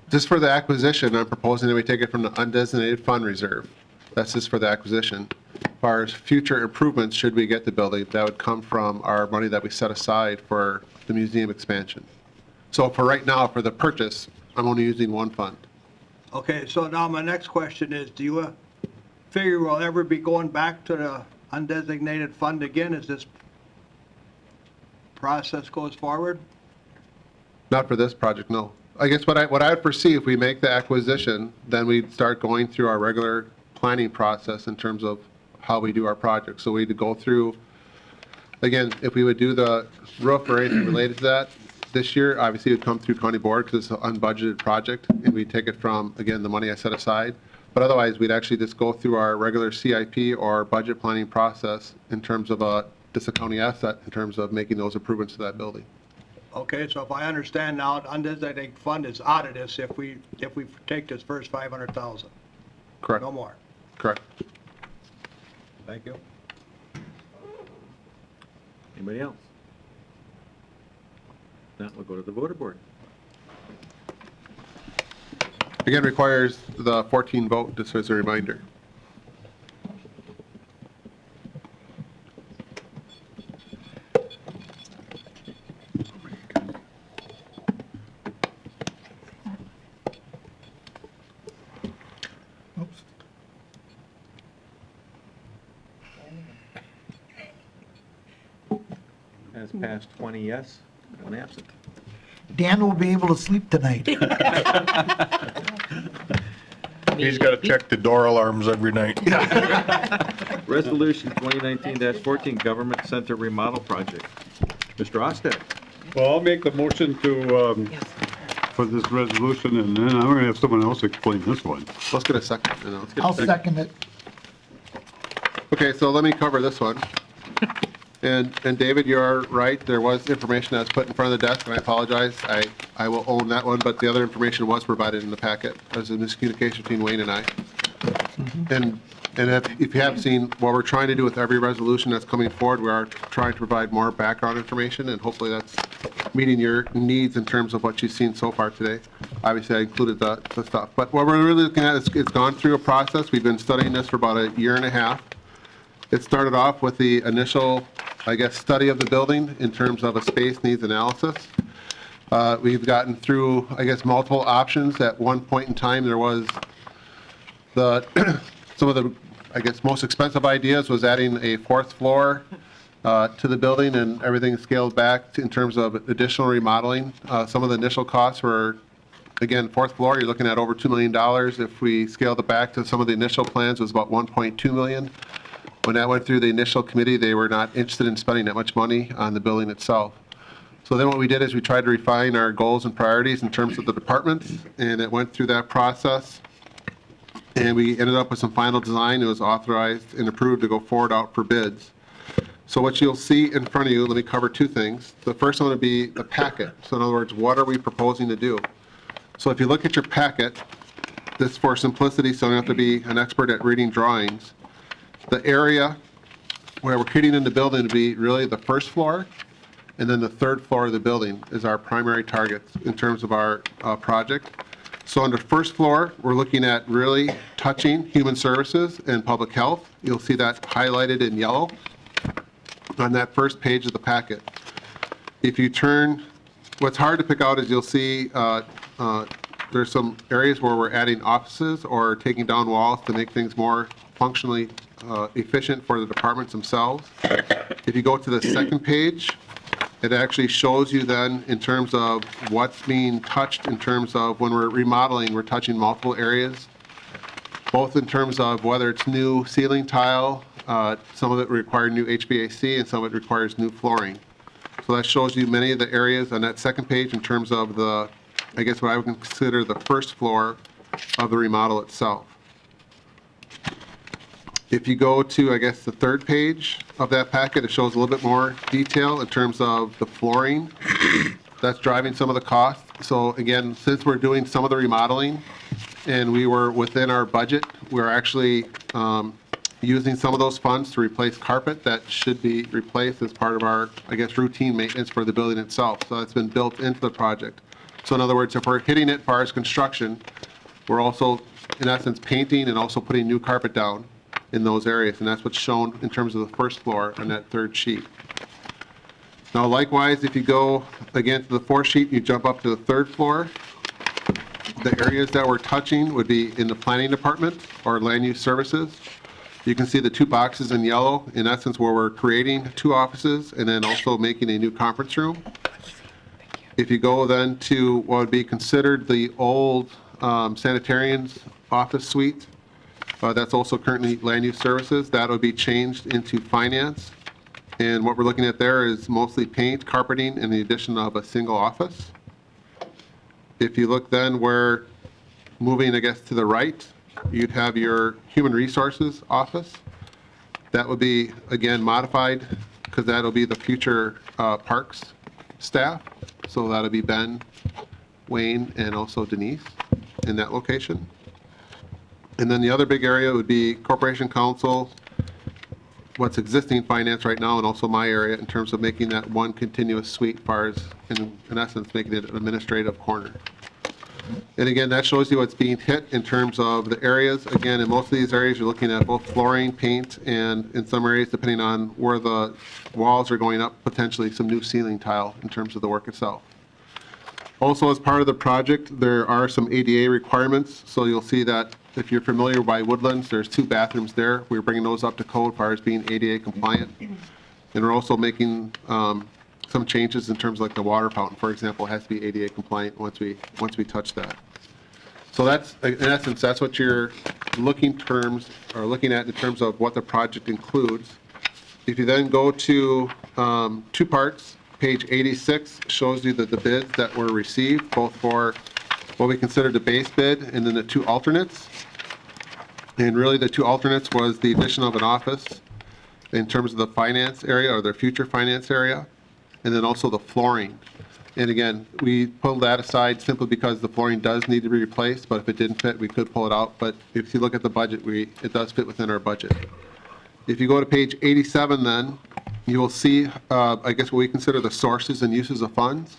Just for the acquisition, I'm proposing that we take it from the undesignated fund reserve. That's just for the acquisition. As far as future improvements, should we get the building, that would come from our money that we set aside for the museum expansion. So for right now, for the purchase, I'm only using one fund. Okay, so now my next question is, do you figure we'll ever be going back to the undesignated fund again as this process goes forward? Not for this project, no. I guess what I would foresee, if we make the acquisition, then we'd start going through our regular planning process in terms of how we do our projects. So we'd go through, again, if we would do the roof or anything related to that, this year, obviously it would come through county board because it's an unbudgeted project, and we'd take it from, again, the money I set aside. But otherwise, we'd actually just go through our regular CIP or budget planning process in terms of just a county asset, in terms of making those improvements to that building. Okay, so if I understand now, the undesignated fund is out of this if we take this first 500,000? Correct. No more? Correct. Thank you. Anybody else? Now we'll go to the voter board. Again, requires the 14 vote, just as a reminder. Oops. Has passed 20 yes, one absent. Dan will be able to sleep tonight. He's got to check the door alarms every night. Resolution 2019-14, Government Center Remodel Project. Mr. Ostack? Well, I'll make the motion to, for this resolution, and then I'm gonna have someone else explain this one. Let's get a second. I'll second it. Okay, so let me cover this one. And David, you're right, there was information that was put in front of the desk, and I apologize. I will own that one, but the other information was provided in the packet. There was a miscommunication between Wayne and I. And And if you haven't seen, what we're trying to do with every resolution that's coming forward, we are trying to provide more background information, and hopefully that's meeting your needs in terms of what you've seen so far today. Obviously, I included the stuff. But what we're really looking at is it's gone through a process. We've been studying this for about a year and a half. It started off with the initial, I guess, study of the building in terms of a space needs analysis. We've gotten through, I guess, multiple options. At one point in time, there was some of the, I guess, most expensive ideas was adding a fourth floor to the building, and everything scaled back in terms of additional remodeling. Some of the initial costs were, again, fourth floor, you're looking at over $2 million. If we scaled it back to some of the initial plans, it was about $1.2 million. When that went through the initial committee, they were not interested in spending that much money on the building itself. So then what we did is we tried to refine our goals and priorities in terms of the departments, and it went through that process. And we ended up with some final design. It was authorized and approved to go forward out for bids. So what you'll see in front of you, let me cover two things. The first one would be the packet. So in other words, what are we proposing to do? So if you look at your packet, this for simplicity, so you don't have to be an expert at reading drawings. The area where we're hitting in the building would be really the first floor, and then the third floor of the building is our primary targets in terms of our project. So on the first floor, we're looking at really touching human services and public health. You'll see that highlighted in yellow on that first page of the packet. If you turn, what's hard to pick out is you'll see there's some areas where we're adding offices or taking down walls to make things more functionally efficient for the departments themselves. If you go to the second page, it actually shows you then in terms of what's being touched in terms of when we're remodeling, we're touching multiple areas, both in terms of whether it's new ceiling tile, some of it requires new HVAC, and some of it requires new flooring. So that shows you many of the areas on that second page in terms of the, I guess what I would consider the first floor of the remodel itself. If you go to, I guess, the third page of that packet, it shows a little bit more detail in terms of the flooring that's driving some of the costs. So again, since we're doing some of the remodeling and we were within our budget, we're actually using some of those funds to replace carpet that should be replaced as part of our, I guess, routine maintenance for the building itself. So that's been built into the project. So in other words, if we're hitting it as far as construction, we're also, in essence, painting and also putting new carpet down in those areas, and that's what's shown in terms of the first floor on that third sheet. Now likewise, if you go again to the fourth sheet, you jump up to the third floor, the areas that we're touching would be in the planning department or land use services. You can see the two boxes in yellow, in essence, where we're creating two offices and then also making a new conference room. If you go then to what would be considered the old sanitarian's office suite, that's also currently land use services. That would be changed into finance. And what we're looking at there is mostly paint, carpeting, and the addition of a single office. If you look then where, moving I guess to the right, you'd have your human resources office. That would be, again, modified because that'll be the future parks staff. So that'll be Ben, Wayne, and also Denise in that location. And then the other big area would be Corporation Counsel, what's existing finance right now, and also my area in terms of making that one continuous suite as far as, in essence, making it an administrative corner. And again, that shows you what's being hit in terms of the areas. Again, in most of these areas, you're looking at both flooring, paint, and in some areas, depending on where the walls are going up, potentially some new ceiling tile in terms of the work itself. Also, as part of the project, there are some ADA requirements. So you'll see that if you're familiar by Woodlands, there's 2 bathrooms there. We're bringing those up to code as far as being ADA compliant. And we're also making some changes in terms of like the water fountain, for example, has to be ADA compliant once we touch that. So that's, in essence, that's what you're looking at in terms of what the project includes. If you then go to 2 parts, page 86 shows you that the bids that were received, both for what we consider the base bid and then the 2 alternates. And really the 2 alternates was the addition of an office in terms of the finance area or their future finance area. and then also the flooring. And again, we pulled that aside simply because the flooring does need to be replaced, but if it didn't fit, we could pull it out. But if you look at the budget, it does fit within our budget. If you go to page 87 then, you will see, I guess, what we consider the sources and uses of funds.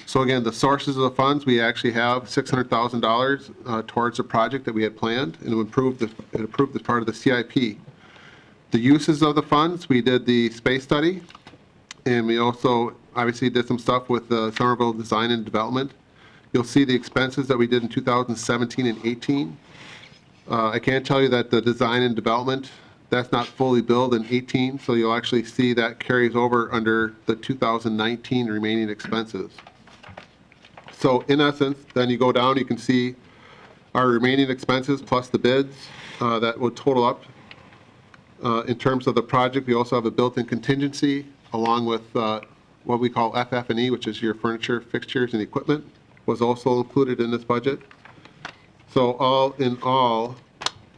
So again, the sources of the funds, we actually have $600,000 towards a project that we had planned, and it approved as part of the CIP. The uses of the funds, we did the space study, and we also obviously did some stuff with the Somerville Design and Development. You'll see the expenses that we did in 2017 and 18. I can tell you that the design and development, that's not fully billed in 18, so you'll actually see that carries over under the 2019 remaining expenses. So in essence, then you go down, you can see our remaining expenses plus the bids that would total up. In terms of the project, we also have a built-in contingency along with what we call FF&E, which is your furniture, fixtures, and equipment, was also included in this budget. So all in all,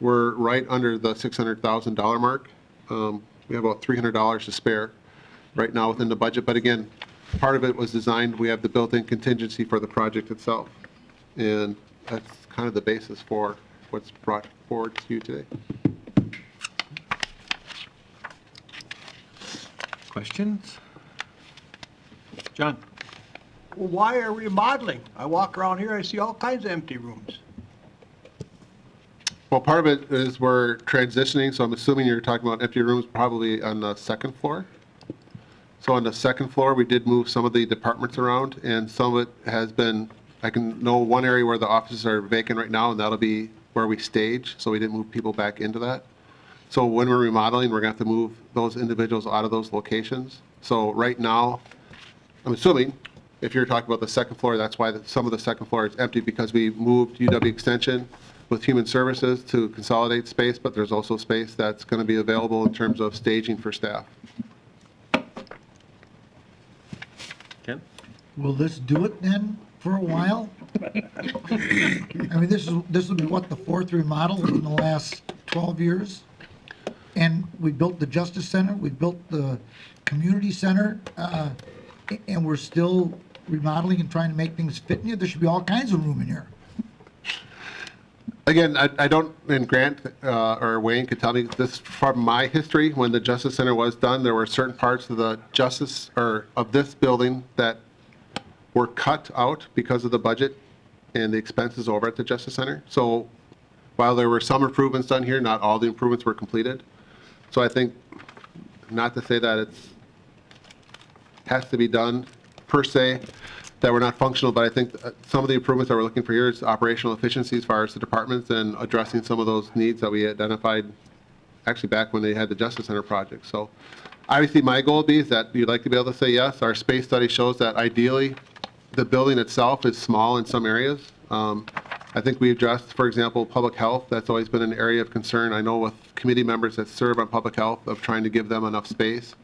we're right under the $600,000 mark. We have about $300 to spare right now within the budget. But again, part of it was designed, we have the built-in contingency for the project itself. And that's kind of the basis for what's brought forward to you today. Questions? John? Why are we remodeling? I walk around here, I see all kinds of empty rooms. Well, part of it is we're transitioning, so I'm assuming you're talking about empty rooms probably on the second floor. So on the second floor, we did move some of the departments around, and some of it has been, I can know one area where the offices are vacant right now, and that'll be where we stage, so we didn't move people back into that. So when we're remodeling, we're going to have to move those individuals out of those locations. So right now, I'm assuming, if you're talking about the second floor, that's why some of the second floor is empty, because we moved UW Extension with Human Services to consolidate space, but there's also space that's going to be available in terms of staging for staff. Ken? Will this do it then for a while? I mean, this will be what, the fourth remodel in the last 12 years? And we built the Justice Center, we built the community center, and we're still remodeling and trying to make things fit in here. There should be all kinds of room in here. Again, I don't, and Grant or Wayne could tell me this from my history, when the Justice Center was done, there were certain parts of the Justice, or of this building that were cut out because of the budget and the expenses over at the Justice Center. So while there were some improvements done here, not all the improvements were completed. So I think, not to say that it's has to be done per se, that we're not functional, but I think some of the improvements that we're looking for here is operational efficiency as far as the departments and addressing some of those needs that we identified actually back when they had the Justice Center project. So obviously my goal would be is that you'd like to be able to say yes. Our space study shows that ideally the building itself is small in some areas. I think we addressed, for example, public health. That's always been an area of concern. I know with committee members that serve on public health of trying to give them enough space.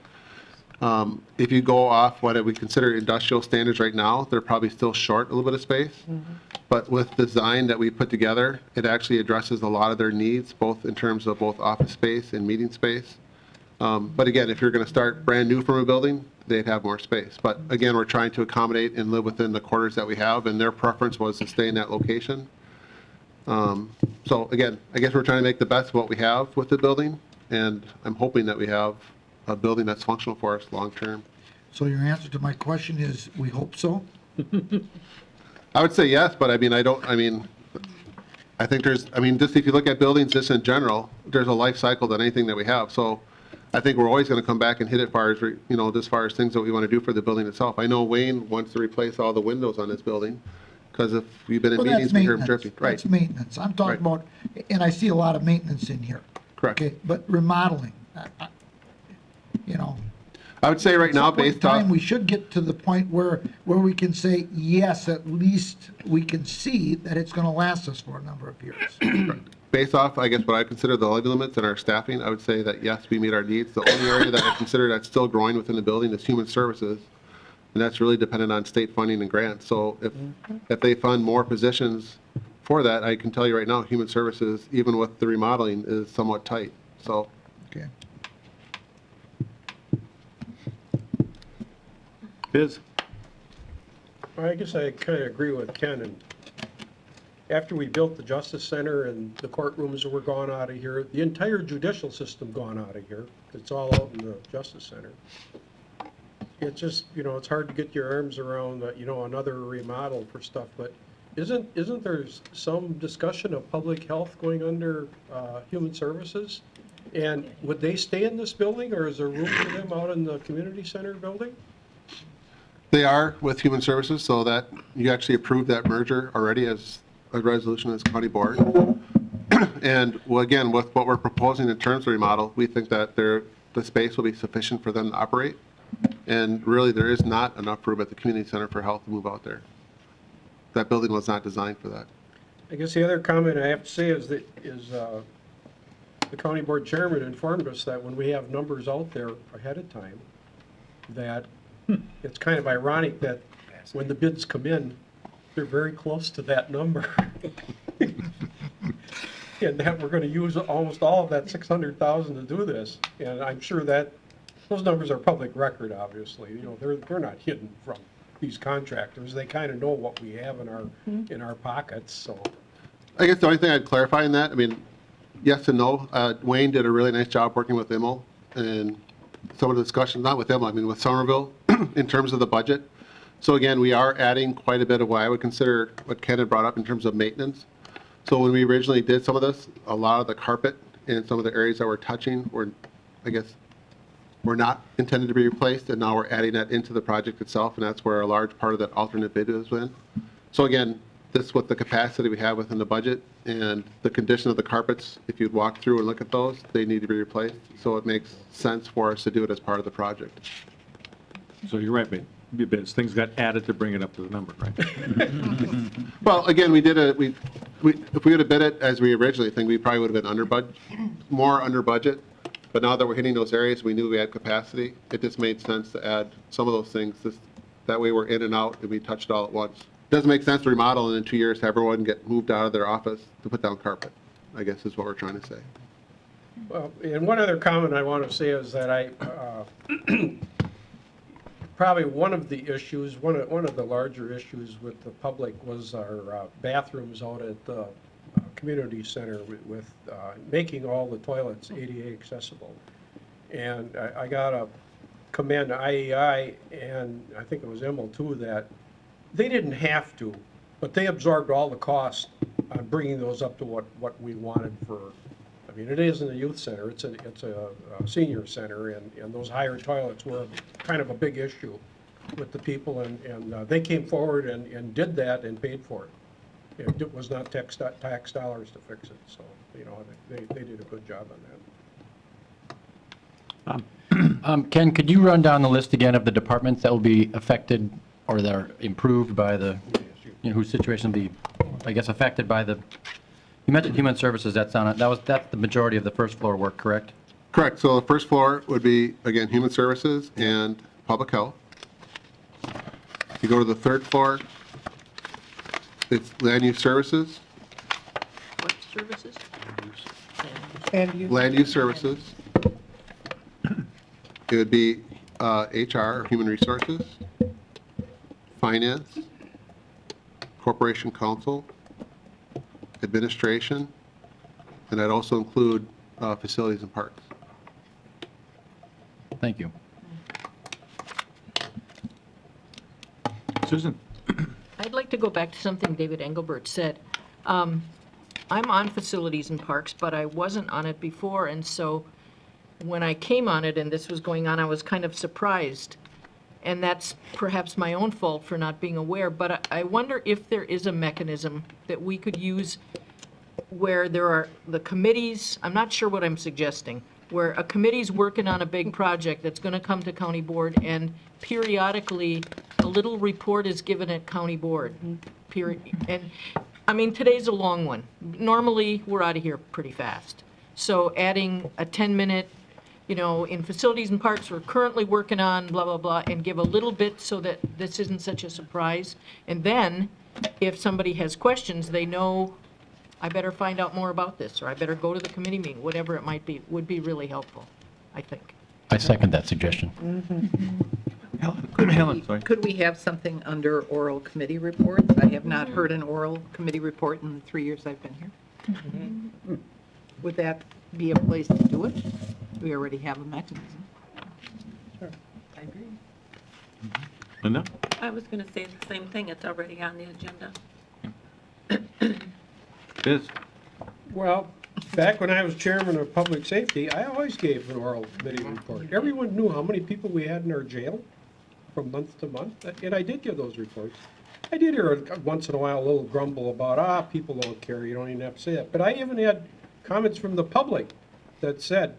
If you go off what we consider industrial standards right now, they're probably still short a little bit of space. Mm-hmm. But with design that we put together, it actually addresses a lot of their needs, both in terms of both office space and meeting space. But again, if you're going to start brand new from a building, they'd have more space. But again, we're trying to accommodate and live within the quarters that we have, and their preference was to stay in that location. So again, I guess we're trying to make the best of what we have with the building, and I'm hoping that we have a building that's functional for us long term. So your answer to my question is, we hope so? I would say yes, but I think there's, just if you look at buildings just in general, there's a life cycle to anything that we have. So I think we're always going to come back and hit it as far as, as far as things that we want to do for the building itself. I know Wayne wants to replace all the windows on this building, because if you've been in meetings, we hear them dripping. Right. That's maintenance. I'm talking about, and I see a lot of maintenance in here. Correct. Okay, but remodeling, I would say right now, based on. We should get to the point where we can say, yes, at least we can see that it's going to last us for a number of years. Based off, I guess, what I consider the levy limits and our staffing, I would say that, yes, we meet our needs. The only area that I consider that's still growing within the building is human services, and that's really dependent on state funding and grants. So if they fund more positions for that, I can tell you right now, human services, even with the remodeling, is somewhat tight. So. Okay. Biz? I guess I kind of agree with Ken, and after we built the Justice Center and the courtrooms were gone out of here, the entire judicial system gone out of here. It's all out in the Justice Center. It's just, it's hard to get your arms around, another remodel for stuff, but isn't there some discussion of public health going under Human Services? And would they stay in this building, or is there room for them out in the community center building? They are with Human Services, so that you actually approved that merger already as a resolution as county board. And well, again, with what we're proposing in terms of remodel, we think that the space will be sufficient for them to operate. And really, there is not enough room at the community center for health to move out there. That building was not designed for that. I guess the other comment I have to say is that the county board chairman informed us that when we have numbers out there ahead of time, that it's kind of ironic that when the bids come in, they're very close to that number. And that we're going to use almost all of that $600,000 to do this. And I'm sure that those numbers are public record, obviously. They're not hidden from these contractors. They kind of know what we have in our pockets, so. I guess the only thing I'd clarify in that, yes and no. Wayne did a really nice job working with IMO and some of the discussions, not with IMO, with Somerville in terms of the budget. So again, we are adding quite a bit of what I would consider what Ken had brought up in terms of maintenance. So when we originally did some of this, a lot of the carpet and some of the areas that we're touching were not intended to be replaced, and now we're adding that into the project itself, and that's where a large part of that alternate bid is in. So again, this is what the capacity we have within the budget, and the condition of the carpets, if you'd walk through and look at those, they need to be replaced. So it makes sense for us to do it as part of the project. So you're right, Biz. Things got added to bring it up to the number, right? Well, again, if we would have bid it as we originally think, we probably would have been more under budget. But now that we're hitting those areas, we knew we had capacity. It just made sense to add some of those things. That way we're in and out and we touched it all at once. It doesn't make sense to remodel and in 2 years have everyone get moved out of their office to put down carpet, I guess is what we're trying to say. Well, and one other comment I want to say is that probably one of the issues, one of the larger issues with the public was our bathrooms out at the community center with making all the toilets ADA accessible. And I got to commend IEI, and I think it was Emil too, that they didn't have to, but they absorbed all the costs on bringing those up to what we wanted for. It isn't a youth center, it's a senior center, and those higher toilets were kind of a big issue with the people, and they came forward and did that and paid for it. It was not tax dollars to fix it, so, they did a good job on that. Ken, could you run down the list again of the departments that will be affected or that are improved by whose situation will be, I guess, affected by the, you mentioned Human Services, that's the majority of the first floor work, correct? Correct. So the first floor would be, again, Human Services and Public Health. You go to the third floor, it's Land Use Services. What services? Land Use Services. It would be HR, Human Resources, Finance, Corporation Counsel, Administration, and I'd also include Facilities and Parks. Thank you. Susan? I'd like to go back to something David Engelbert said. I'm on Facilities and Parks, but I wasn't on it before, and so when I came on it and this was going on, I was kind of surprised. And that's perhaps my own fault for not being aware, but I wonder if there is a mechanism that we could use where there are the committees, I'm not sure what I'm suggesting, where a committee's working on a big project that's going to come to county board, and periodically a little report is given at county board. And today's a long one. Normally, we're out of here pretty fast. So adding a 10-minute, in Facilities and Parks, we're currently working on blah, blah, blah, and give a little bit so that this isn't such a surprise. And then, if somebody has questions, they know, I better find out more about this, or I better go to the committee meeting, whatever it might be, would be really helpful, I think. I second that suggestion. Helen, sorry. Could we have something under oral committee reports? I have not heard an oral committee report in the 3 years I've been here. Would that be a place to do it? We already have a mechanism. Sure. I agree. Linda? I was going to say the same thing. It's already on the agenda. Biz? Well, back when I was chairman of public safety, I always gave an oral committee report. Everyone knew how many people we had in our jail from month to month, and I did give those reports. I did hear once in a while a little grumble about, people don't care, you don't even have to say that. But I even had comments from the public that said,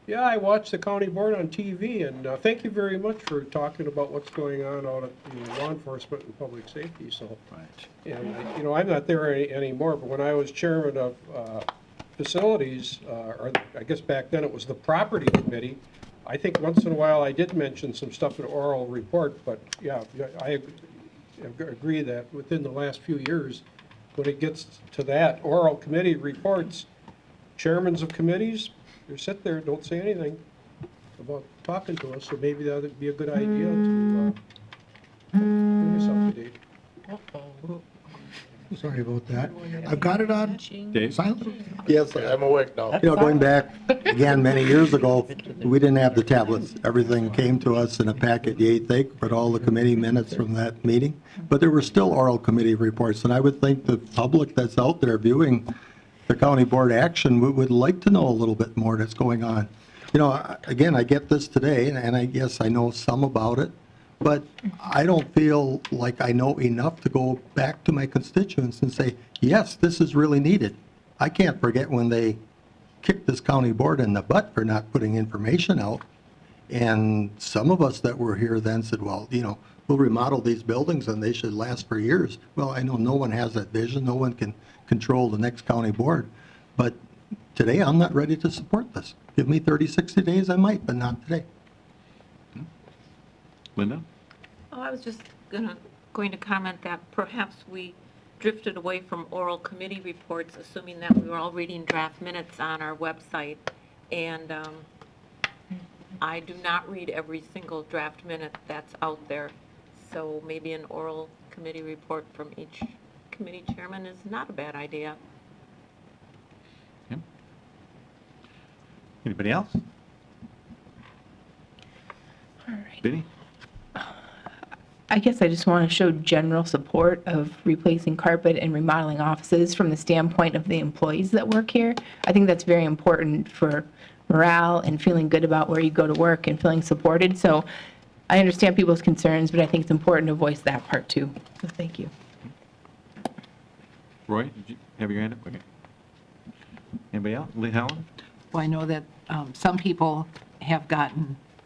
yeah, I watched the county board on TV, and thank you very much for talking about what's going on out at law enforcement and public safety. So, and I'm not there anymore, but when I was chairman of facilities, or I guess back then it was the property committee, I think once in a while I did mention some stuff in oral report, but yeah, I agree that within the last few years, when it gets to that, oral committee reports, chairmans of committees, they sit there, don't say anything about talking to us, so maybe that would be a good idea to bring us up to date. Sorry about that. I've got it on Dave? silent. Yes, I'm awake now. You know, going back, again, many years ago, we didn't have the tablets. Everything came to us in a packet yay thick, but all the committee minutes from that meeting. But there were still oral committee reports, and I would think the public that's out there viewing the county board action would like to know a little bit more that's going on. You know, again, I get this today, and I guess I know some about it, but I don't feel like I know enough to go back to my constituents and say, yes, this is really needed. I can't forget when they kicked this county board in the butt for not putting information out. And some of us that were here then said, well, we'll remodel these buildings and they should last for years. Well, I know no one has that vision. No one can control the next county board. But today, I'm not ready to support this. Give me 30, 60 days, I might, but not today. Linda? Oh, I was just going to comment that perhaps we drifted away from oral committee reports, assuming that we were all reading draft minutes on our website. And I do not read every single draft minute that's out there. So maybe an oral committee report from each committee chairman is not a bad idea. Okay. Anybody else? All right. Vinnie? I guess I just want to show general support of replacing carpet and remodeling offices from the standpoint of the employees that work here. I think that's very important for morale and feeling good about where you go to work and feeling supported. So I understand people's concerns, but I think it's important to voice that part too. So thank you. Roy, did you have your hand up? Okay. Anybody else? Helen? Well, I know that some people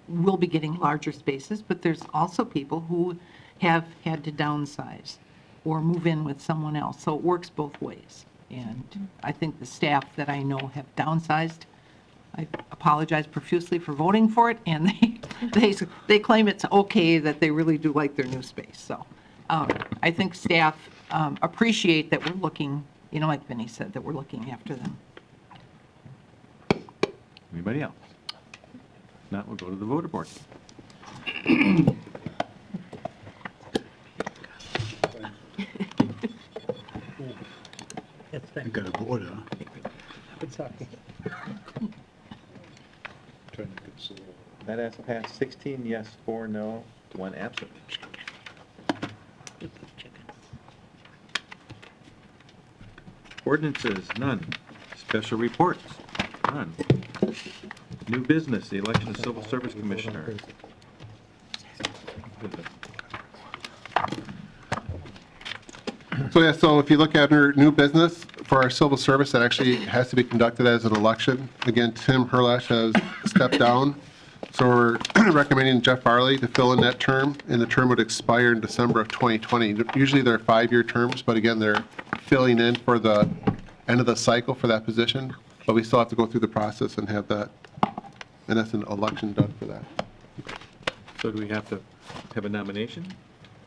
will be getting larger spaces, but there's also people who have had to downsize or move in with someone else. So it works both ways. And I think the staff that I know have downsized. I apologize profusely for voting for it, and they claim it's okay that they really do like their new space. So I think staff appreciate that we're looking, like Vinnie said, that we're looking after them. Anybody else? Now we'll go to the voter board. I got a vote, huh? It's okay. That has passed 16 yes, 4 no, 1 absent. Ordinances, none. Special reports, none. New business, the election of civil service commissioner. So if you look at our new business for our civil service, that actually has to be conducted as an election. Again, Tim Herlash has stepped down. So we're recommending Jeff Barley to fill in that term, and the term would expire in December of 2020. Usually they're 5-year terms, but again, they're filling in for the end of the cycle for that position. But we still have to go through the process and have that, and that's an election done for that. So do we have to have a nomination?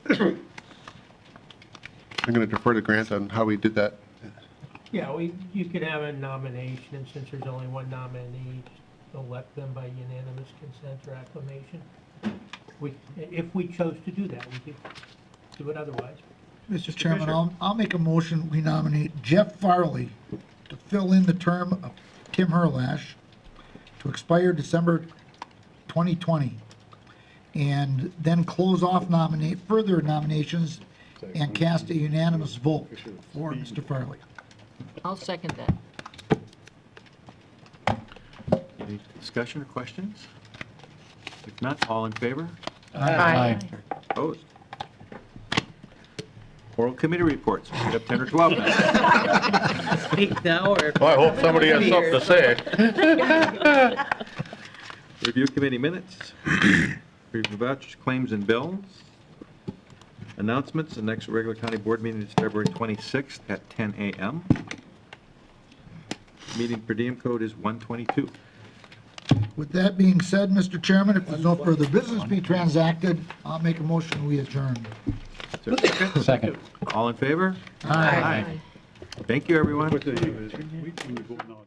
I'm going to defer to Grant on how we did that. Yeah, you could have a nomination, and since there's only one nominee, just elect them by unanimous consent or acclamation. If we chose to do that, we could do it otherwise. Mr. Chairman, I'll make a motion, we nominate Jeff Farley to fill in the term of Tim Herlash to expire December 2020, and then close off further nominations and cast a unanimous vote for Mr. Farley. I'll second that. Any discussion or questions? If not, all in favor? Aye. Opposed? Oral committee reports. We have 10 or 12 minutes. Speak now or? Well, I hope somebody has something to say. Review committee minutes. Review vouchers, claims, and bills. Announcements. The next regular county board meeting is February 26th at 10 a.m. Meeting per diem code is 122. With that being said, Mr. Chairman, if there's no further business be transacted, I'll make a motion, we adjourn. Is there a second? Second. All in favor? Aye. Thank you, everyone. What the, we can go now.